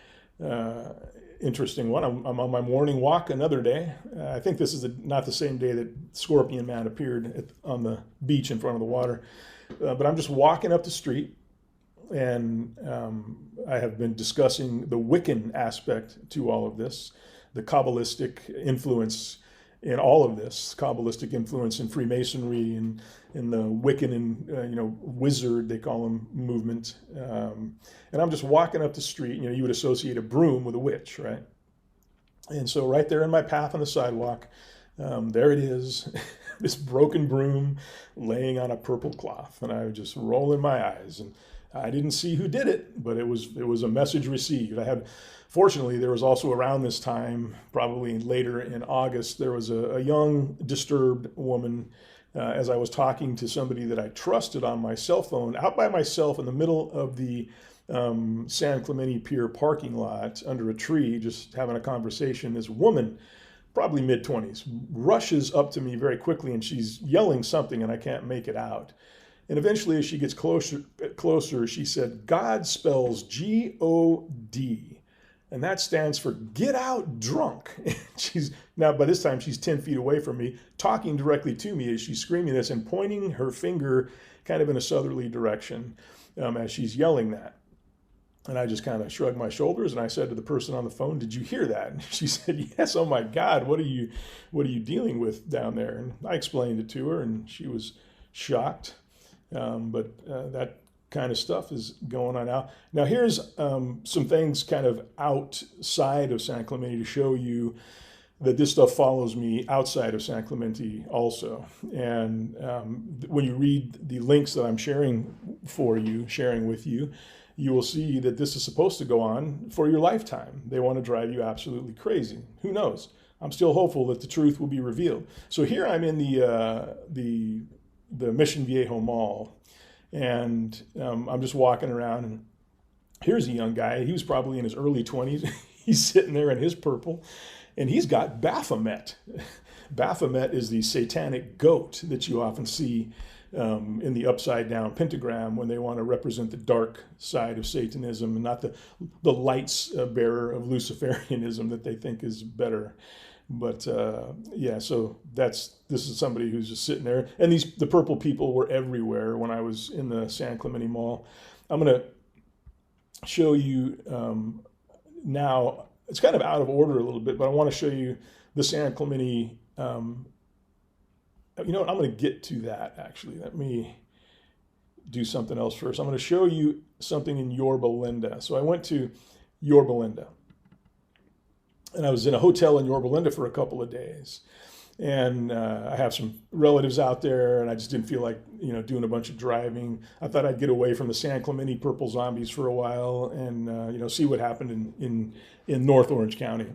interesting one. I'm on my morning walk another day. I think this is not the same day that Scorpion Man appeared on the beach in front of the water. But I'm just walking up the street, and I have been discussing the Wiccan aspect to all of this, the Kabbalistic influence in all of this, Kabbalistic influence in Freemasonry and in the Wiccan and wizard, they call them, movement. And I'm just walking up the street. You would associate a broom with a witch, right? And so right there in my path on the sidewalk, there it is, this broken broom laying on a purple cloth. And I was just rolling my eyes. And I didn't see who did it, but it was a message received. Fortunately, there was also around this time, probably later in August, there was a young, disturbed woman as I was talking to somebody that I trusted on my cell phone, out by myself in the middle of the San Clemente Pier parking lot under a tree, just having a conversation. This woman, probably mid-20s, rushes up to me very quickly, and she's yelling something, and I can't make it out. And eventually, as she gets closer, she said, "God spells G-O-D. And that stands for get out drunk." She's now, by this time, she's 10 feet away from me, talking directly to me as she's screaming this and pointing her finger kind of in a southerly direction as she's yelling that. And I just kind of shrugged my shoulders, and I said to the person on the phone, "Did you hear that?" And she said, "Yes." "Oh my God, what are you dealing with down there?" And I explained it to her, and she was shocked. But that kind of stuff is going on now. Now here's some things kind of outside of San Clemente to show you that this stuff follows me outside of San Clemente also. And when you read the links that I'm sharing with you, you will see that this is supposed to go on for your lifetime. They want to drive you absolutely crazy. Who knows? I'm still hopeful that the truth will be revealed. So here I'm in the Mission Viejo Mall, and I'm just walking around, and here's a young guy. He was probably in his early 20s. He's sitting there in his purple, and he's got Baphomet. Baphomet is the satanic goat that you often see in the upside down pentagram when they want to represent the dark side of Satanism and not the lights bearer of Luciferianism that they think is better. But yeah, so this is somebody who's just sitting there, and the purple people were everywhere when I was in the San Clemente Mall. I'm going to show you now. It's kind of out of order a little bit, but I want to show you the San Clemente. You know what? I'm going to get to that actually. Let me do something else first. I'm going to show you something in Yorba Linda. So I went to Yorba Linda. And I was in a hotel in Yorba Linda for a couple of days. And I have some relatives out there, and I just didn't feel like, doing a bunch of driving. I thought I'd get away from the San Clemente purple zombies for a while and, see what happened in North Orange County.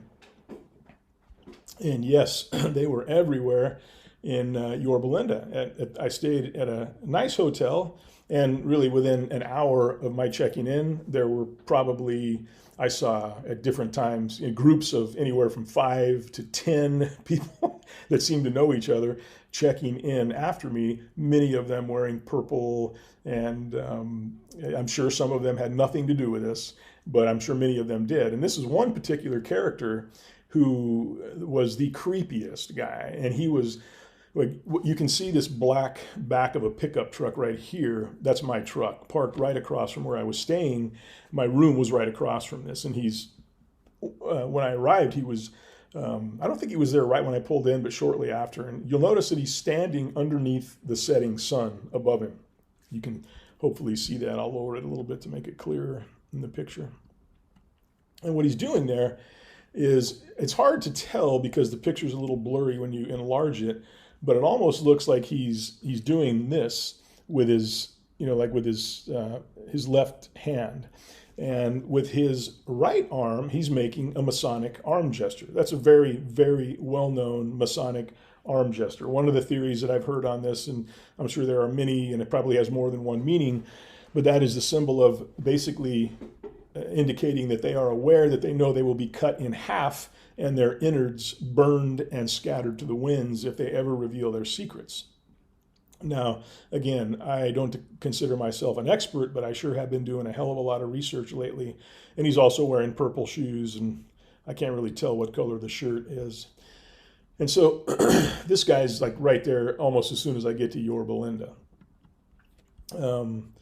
And yes, they were everywhere in Yorba Linda. I stayed at a nice hotel, and really within an hour of my checking in, there were probably, I saw at different times, groups of anywhere from 5 to 10 people that seemed to know each other checking in after me, many of them wearing purple. And I'm sure some of them had nothing to do with this, but I'm sure many of them did. And this is one particular character who was the creepiest guy. And he was, like, you can see this black back of a pickup truck right here. That's my truck, parked right across from where I was staying. My room was right across from this. And when I arrived, he was, I don't think he was there right when I pulled in, but shortly after. And you'll notice that he's standing underneath the setting sun above him. You can hopefully see that. I'll lower it a little bit to make it clearer in the picture. And what he's doing there is, it's hard to tell because the picture's a little blurry when you enlarge it, but it almost looks like he's doing this with his, like with his left hand. And with his right arm, he's making a Masonic arm gesture. That's a very, very well-known Masonic arm gesture. One of the theories that I've heard on this, and I'm sure there are many, and it probably has more than one meaning, but that is the symbol of basically indicating that they are aware that they know they will be cut in half and their innards burned and scattered to the winds if they ever reveal their secrets. Now, again, I don't consider myself an expert, but I sure have been doing a hell of a lot of research lately. And he's also wearing purple shoes, and I can't really tell what color the shirt is. And so this guy's like right there almost as soon as I get to Yorba Linda. I'm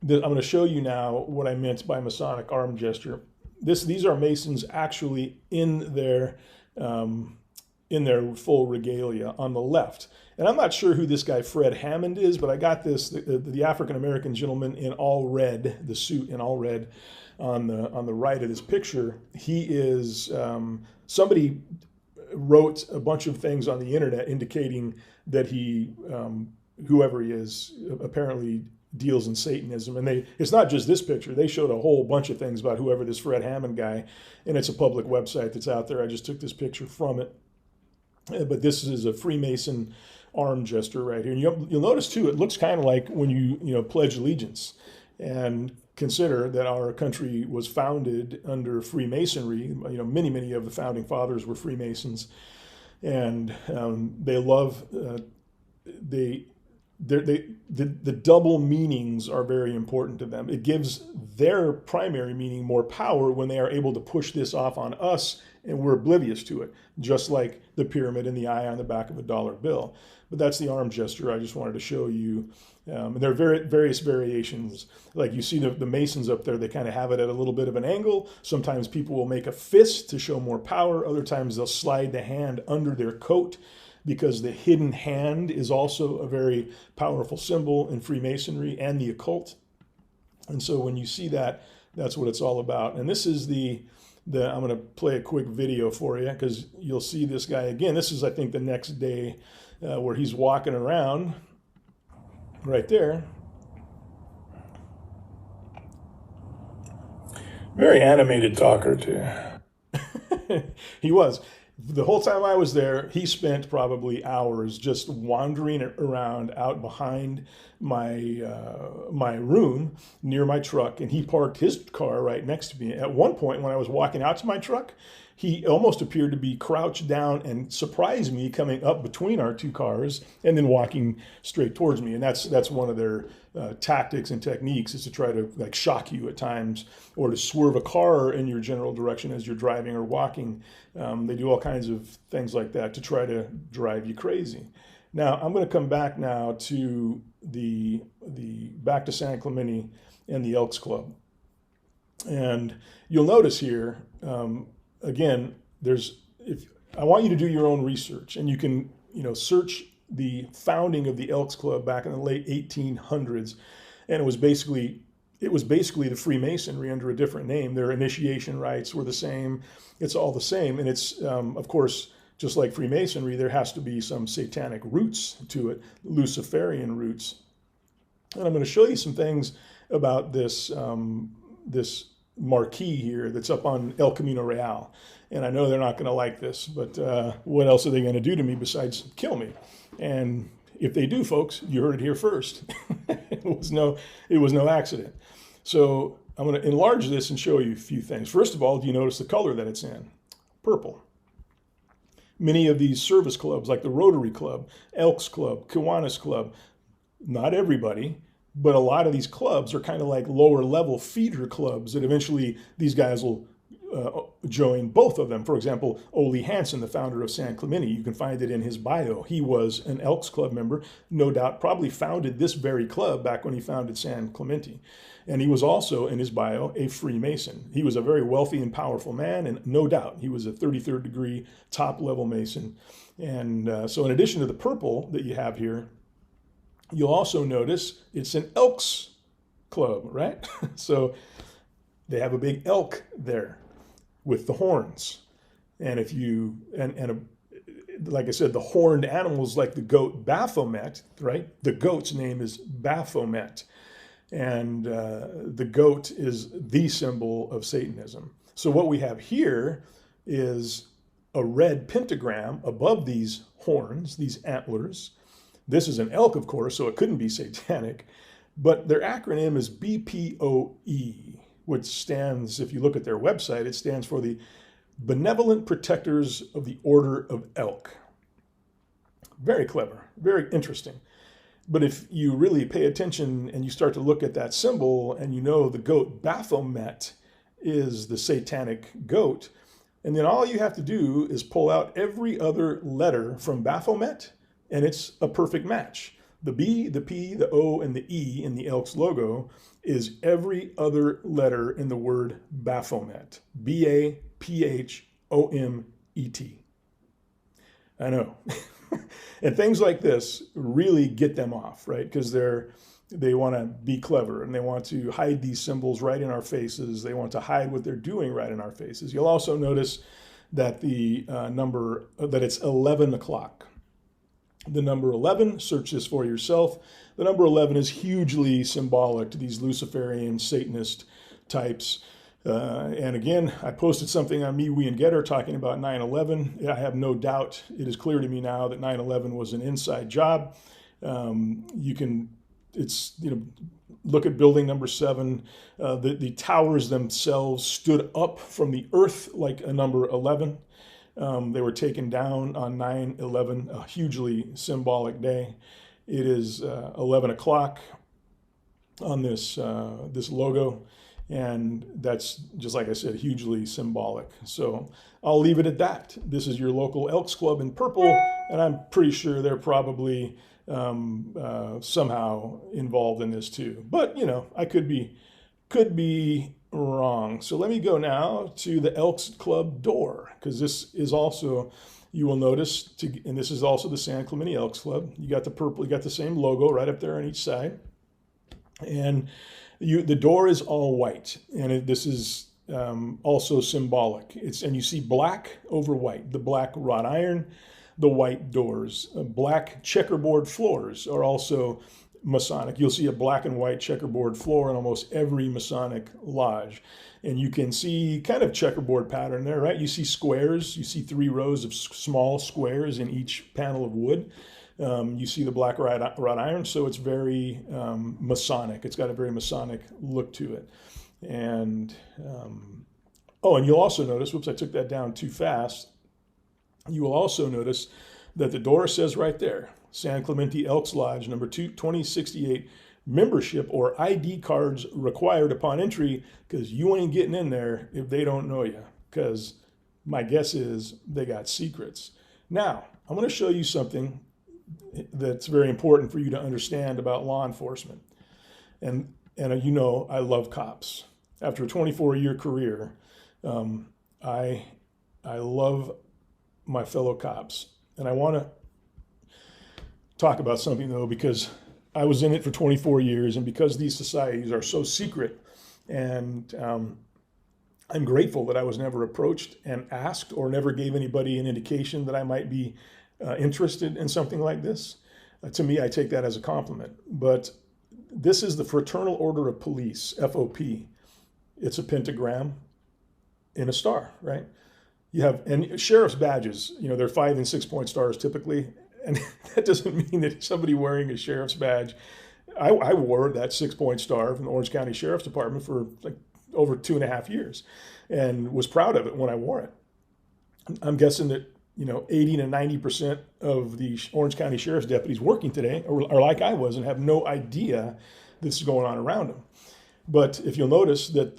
going to show you now what I meant by Masonic arm gesture. These are Masons actually in their full regalia on the left. And I'm not sure who this guy Fred Hammond is, but I got this, the African-American gentleman in all red, the suit in all red on the right of this picture. He is, somebody wrote a bunch of things on the internet indicating that he, whoever he is, apparently deals in Satanism. And it's not just this picture. They showed a whole bunch of things about whoever this Fred Hammond guy, and it's a public website that's out there. I just took this picture from it. But this is a Freemason arm gesture right here. And you'll notice too, it looks kind of like when you pledge allegiance. And consider that our country was founded under Freemasonry. Many of the founding fathers were Freemasons, and they love the double meanings are very important to them. It gives their primary meaning more power when they are able to push this off on us and we're oblivious to it, just like the pyramid and the eye on the back of a dollar bill. But that's the arm gesture I just wanted to show you. And there are various variations. Like you see the Masons up there, they kind of have it at a little bit of an angle. Sometimes people will make a fist to show more power. Other times they'll slide the hand under their coat, because the hidden hand is also a very powerful symbol in Freemasonry and the occult. And so when you see that, that's what it's all about. And this is I'm going to play a quick video for you, because you'll see this guy again. This is, I think, the next day where he's walking around right there. Very animated talker too. He was. The whole time I was there, he spent probably hours just wandering around out behind my room near my truck, and he parked his car right next to me. At one point, when I was walking out to my truck, he almost appeared to be crouched down and surprised me coming up between our two cars and then walking straight towards me. And that's one of their tactics and techniques, is to try to like shock you at times, or to swerve a car in your general direction as you're driving or walking. They do all kinds of things like that to try to drive you crazy. Now, I'm going to come back now to back to San Clemente and the Elks Club. And you'll notice here, again, I want you to do your own research, and you can, search the founding of the Elks Club back in the late 1800s, and it was basically the Freemasonry under a different name. Their initiation rites were the same. It's all the same, and it's of course, just like Freemasonry, there has to be some satanic roots to it, Luciferian roots. And I'm going to show you some things about this this marquee here that's up on El Camino Real. And I know they're not going to like this, but what else are they going to do to me besides kill me? And if they do, folks, you heard it here first. It was no accident. So I'm going to enlarge this and show you a few things. First of all, do you notice the color that it's in? Purple. Many of these service clubs, like the Rotary Club, Elks Club, Kiwanis Club, not everybody, but a lot of these clubs are kind of like lower level feeder clubs that eventually these guys will join both of them. For example, Ole Hansen, the founder of San Clemente, you can find it in his bio. He was an Elks Club member, no doubt probably founded this very club back when he founded San Clemente. And he was also, in his bio, a Freemason. He was a very wealthy and powerful man, and no doubt he was a 33rd degree top level Mason. And so in addition to the purple that you have here, you'll also notice it's an Elks Club, right? So they have a big elk there with the horns. And if you, like I said, the horned animals like the goat Baphomet, right? The goat's name is Baphomet. And the goat is the symbol of Satanism. So what we have here is a red pentagram above these horns, these antlers. This is an elk, of course, so it couldn't be satanic. But their acronym is BPOE, which stands, if you look at their website, it stands for the Benevolent Protectors of the Order of Elk. Very clever, very interesting. But if you really pay attention and you start to look at that symbol, and you know the goat Baphomet is the satanic goat, and then all you have to do is pull out every other letter from Baphomet, and it's a perfect match. The B, the P, the O, and the E in the Elks logo is every other letter in the word Baphomet. B-A-P-H-O-M-E-T. I know. And things like this really get them off, right? Because they want to be clever, and they want to hide these symbols right in our faces. They want to hide what they're doing right in our faces. You'll also notice that that it's 11 o'clock. The number 11, search this for yourself. The number 11 is hugely symbolic to these Luciferian Satanist types. And again, I posted something on Me, We, and Getter talking about 9/11. I have no doubt, it is clear to me now that 9/11 was an inside job. You can, look at building number 7. The towers themselves stood up from the earth like a number 11. They were taken down on 9/11, a hugely symbolic day. It is 11 o'clock on this logo, and that's, just like I said, hugely symbolic. So I'll leave it at that. This is your local Elks Club in purple, and I'm pretty sure they're probably somehow involved in this too. But I could be wrong. So let me go now to the Elks Club door, because this is also, you will notice, and this is also the San Clemente Elks Club. You got the purple, you got the same logo right up there on each side, and the door is all white, and this is also symbolic. And you see black over white, the black wrought iron, the white doors. Black checkerboard floors are also Masonic. You'll see a black and white checkerboard floor in almost every Masonic lodge. And you can see kind of checkerboard pattern there, right? You see squares. You see 3 rows of small squares in each panel of wood. You see the black wrought iron, so it's very Masonic. It's got a very Masonic look to it. And, and you'll also notice, whoops, I took that down too fast. You will also notice that the door says right there, San Clemente Elks Lodge, number 2068, membership or ID cards required upon entry, because you ain't getting in there if they don't know you, because my guess is they got secrets. Now, I'm going to show you something that's very important for you to understand about law enforcement. And I love cops. After a 24-year career, I love my fellow cops. And I want to talk about something, though, because I was in it for 24 years, and because these societies are so secret, and I'm grateful that I was never approached and asked, or never gave anybody an indication that I might be interested in something like this. To me, I take that as a compliment. But this is the Fraternal Order of Police, FOP. It's a pentagram in a star, right? You have, and sheriff's badges, they're 5- and 6-point stars typically. And that doesn't mean that somebody wearing a sheriff's badge, I wore that 6-point star from the Orange County Sheriff's Department for like over 2.5 years, and was proud of it when I wore it. I'm guessing that 80 to 90% of the Orange County Sheriff's deputies working today are like I was and have no idea this is going on around them. But if you'll notice that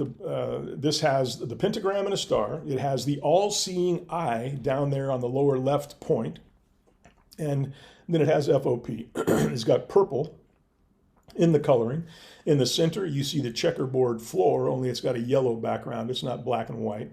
this has the pentagram and a star, it has the all-seeing eye down there on the lower left point, and then it has FOP. It's got purple in the coloring. In the center, you see the checkerboard floor, only it's got a yellow background. It's not black and white.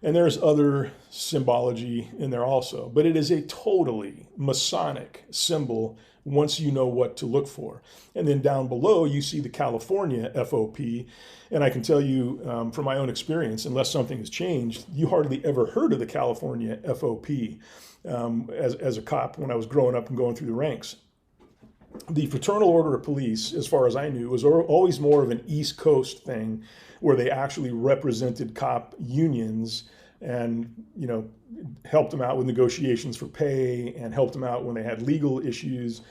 And there's other symbology in there also. But it is a totally Masonic symbol once you know what to look for. And then down below, you see the California FOP. And I can tell you from my own experience, unless something has changed, you hardly ever heard of the California FOP as a cop when I was growing up and going through the ranks. The Fraternal Order of Police, as far as I knew, was always more of an East Coast thing, where they actually represented cop unions and helped them out with negotiations for pay and helped them out when they had legal issues.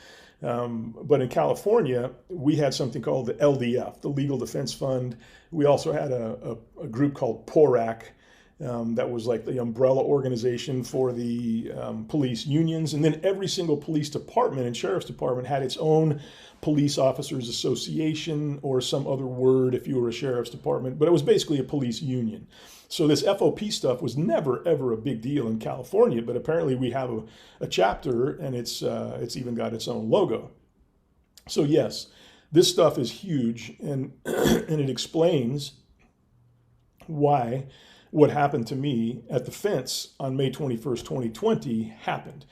But in California, we had something called the LDF, the Legal Defense Fund. We also had a group called PORAC, that was like the umbrella organization for the police unions. And then every single police department and sheriff's department had its own police officers association, or some other word if you were a sheriff's department, but it was basically a police union. So this FOP stuff was never, ever a big deal in California, but apparently we have a chapter, and it's even got its own logo. So yes, this stuff is huge, and and it explains why what happened to me at the fence on May 21st, 2020 happened.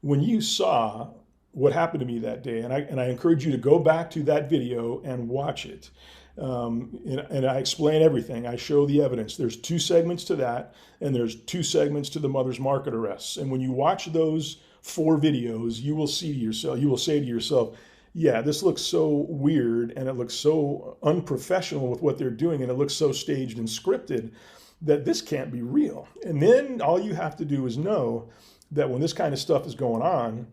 When you saw what happened to me that day, and I encourage you to go back to that video and watch it. And I explain everything. I show the evidence. There's 2 segments to that, and there's 2 segments to the Mother's Market arrests. And when you watch those 4 videos, you will say to yourself, yeah, this looks so weird and it looks so unprofessional with what they're doing and it looks so staged and scripted that this can't be real. And then all you have to do is know that when this kind of stuff is going on,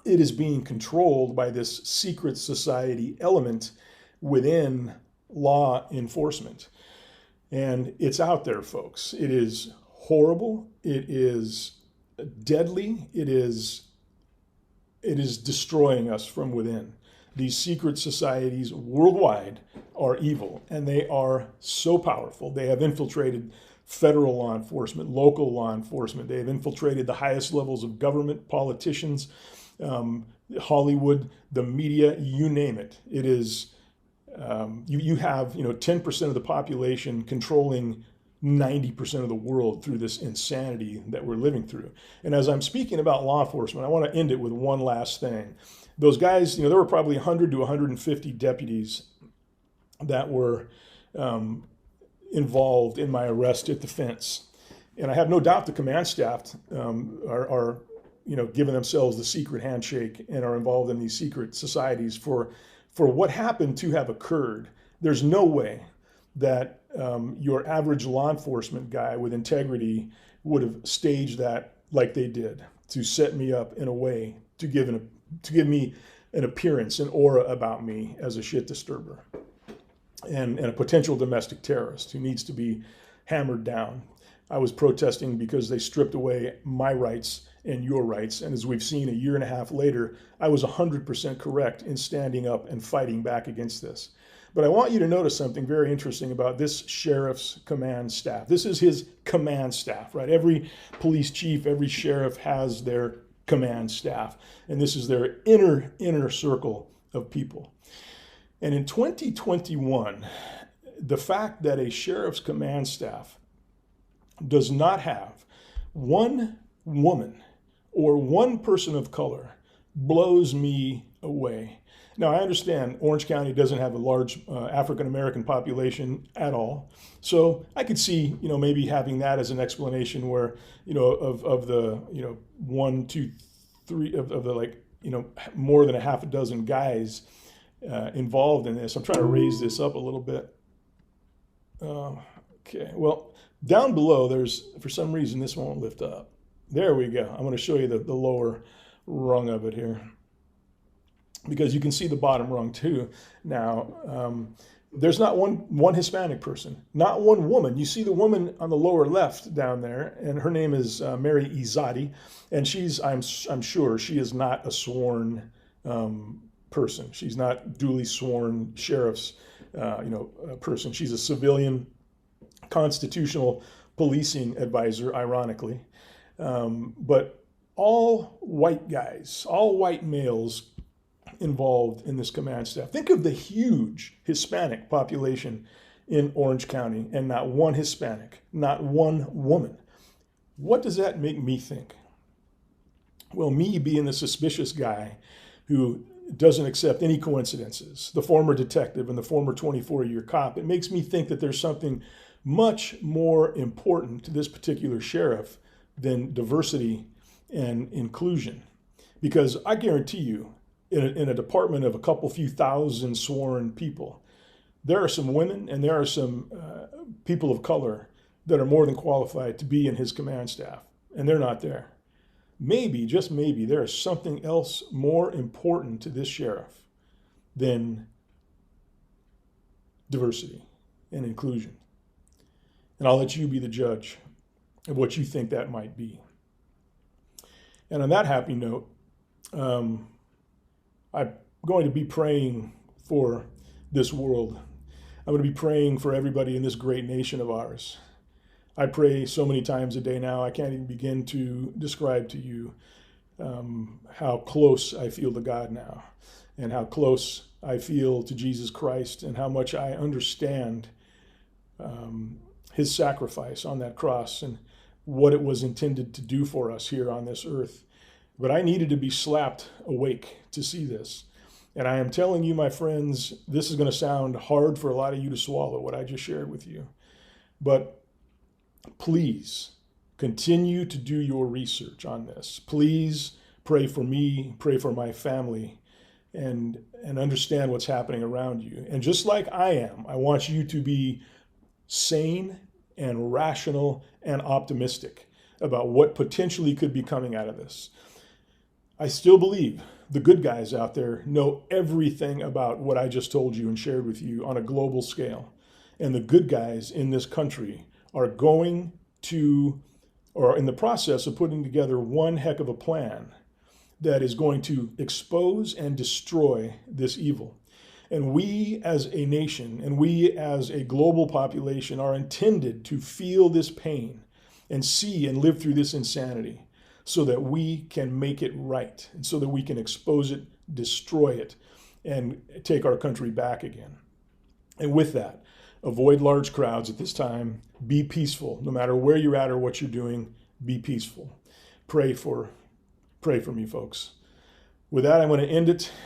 it is being controlled by this secret society element within law enforcement. And it's out there, folks. It is horrible. It is deadly. It is destroying us from within. These secret societies worldwide are evil, and they are so powerful. They have infiltrated federal law enforcement, local law enforcement. They have infiltrated the highest levels of government, politicians, Hollywood, the media, you name it. It is, you have 10% of the population controlling 90% of the world through this insanity that we're living through. And as I'm speaking about law enforcement, I want to end it with one last thing. Those guys, there were probably 100 to 150 deputies that were involved in my arrest at the fence. And I have no doubt the command staff are giving themselves the secret handshake and are involved in these secret societies for what happened to have occurred. There's no way that your average law enforcement guy with integrity would have staged that like they did to set me up in a way to give me an appearance, an aura about me as a shit disturber and a potential domestic terrorist who needs to be hammered down. I was protesting because they stripped away my rights and your rights. And as we've seen a year and a half later, I was 100% correct in standing up and fighting back against this. But I want you to notice something very interesting about this sheriff's command staff. This is his command staff, right? Every police chief, every sheriff has their command staff. And this is their inner circle of people. And in 2021, the fact that a sheriff's command staff does not have one woman or one person of color blows me away. Now, I understand Orange County doesn't have a large African-American population at all. So I could see, maybe having that as an explanation where, of the, 1, 2, 3 of the more than a half a dozen guys involved in this. I'm trying to raise this up a little bit. Okay, well, down below, for some reason, this won't lift up. There we go. I'm going to show you the lower rung of it here, because you can see the bottom rung too. Now, there's not one Hispanic person, not one woman. You see the woman on the lower left down there, and her name is Mary Izadi, and I'm sure she is not a sworn person. She's not duly sworn sheriff's person. She's a civilian constitutional policing advisor, ironically. But all white guys, all white males involved in this command staff. Think of the huge Hispanic population in Orange County and not one Hispanic, not one woman. What does that make me think? Well, me being the suspicious guy who doesn't accept any coincidences, the former detective and the former 24-year cop, it makes me think that there's something much more important to this particular sheriff than diversity and inclusion. Because I guarantee you, in a department of a couple few thousand sworn people, there are some women and there are some people of color that are more than qualified to be in his command staff, and they're not there. Maybe, just maybe, there is something else more important to this sheriff than diversity and inclusion. And I'll let you be the judge of what you think that might be. And on that happy note, I'm going to be praying for this world. I'm going to be praying for everybody in this great nation of ours. I pray so many times a day now, I can't even begin to describe to you how close I feel to God now, and how close I feel to Jesus Christ, and how much I understand his sacrifice on that cross and what it was intended to do for us here on this earth. But I needed to be slapped awake to see this. And I am telling you, my friends, this is going to sound hard for a lot of you to swallow, what I just shared with you. But please continue to do your research on this. Please pray for me, pray for my family, and understand what's happening around you. And just like I am, I want you to be sane and rational and optimistic about what potentially could be coming out of this. I still believe the good guys out there know everything about what I just told you and shared with you on a global scale. And the good guys in this country are going to, or in the process of putting together one heck of a plan that is going to expose and destroy this evil. And we as a nation and we as a global population are intended to feel this pain and see and live through this insanity so that we can make it right and so that we can expose it, destroy it, and take our country back again. And with that, avoid large crowds at this time. Be peaceful. No matter where you're at or what you're doing, be peaceful. Pray for me, folks. With that, I'm going to end it.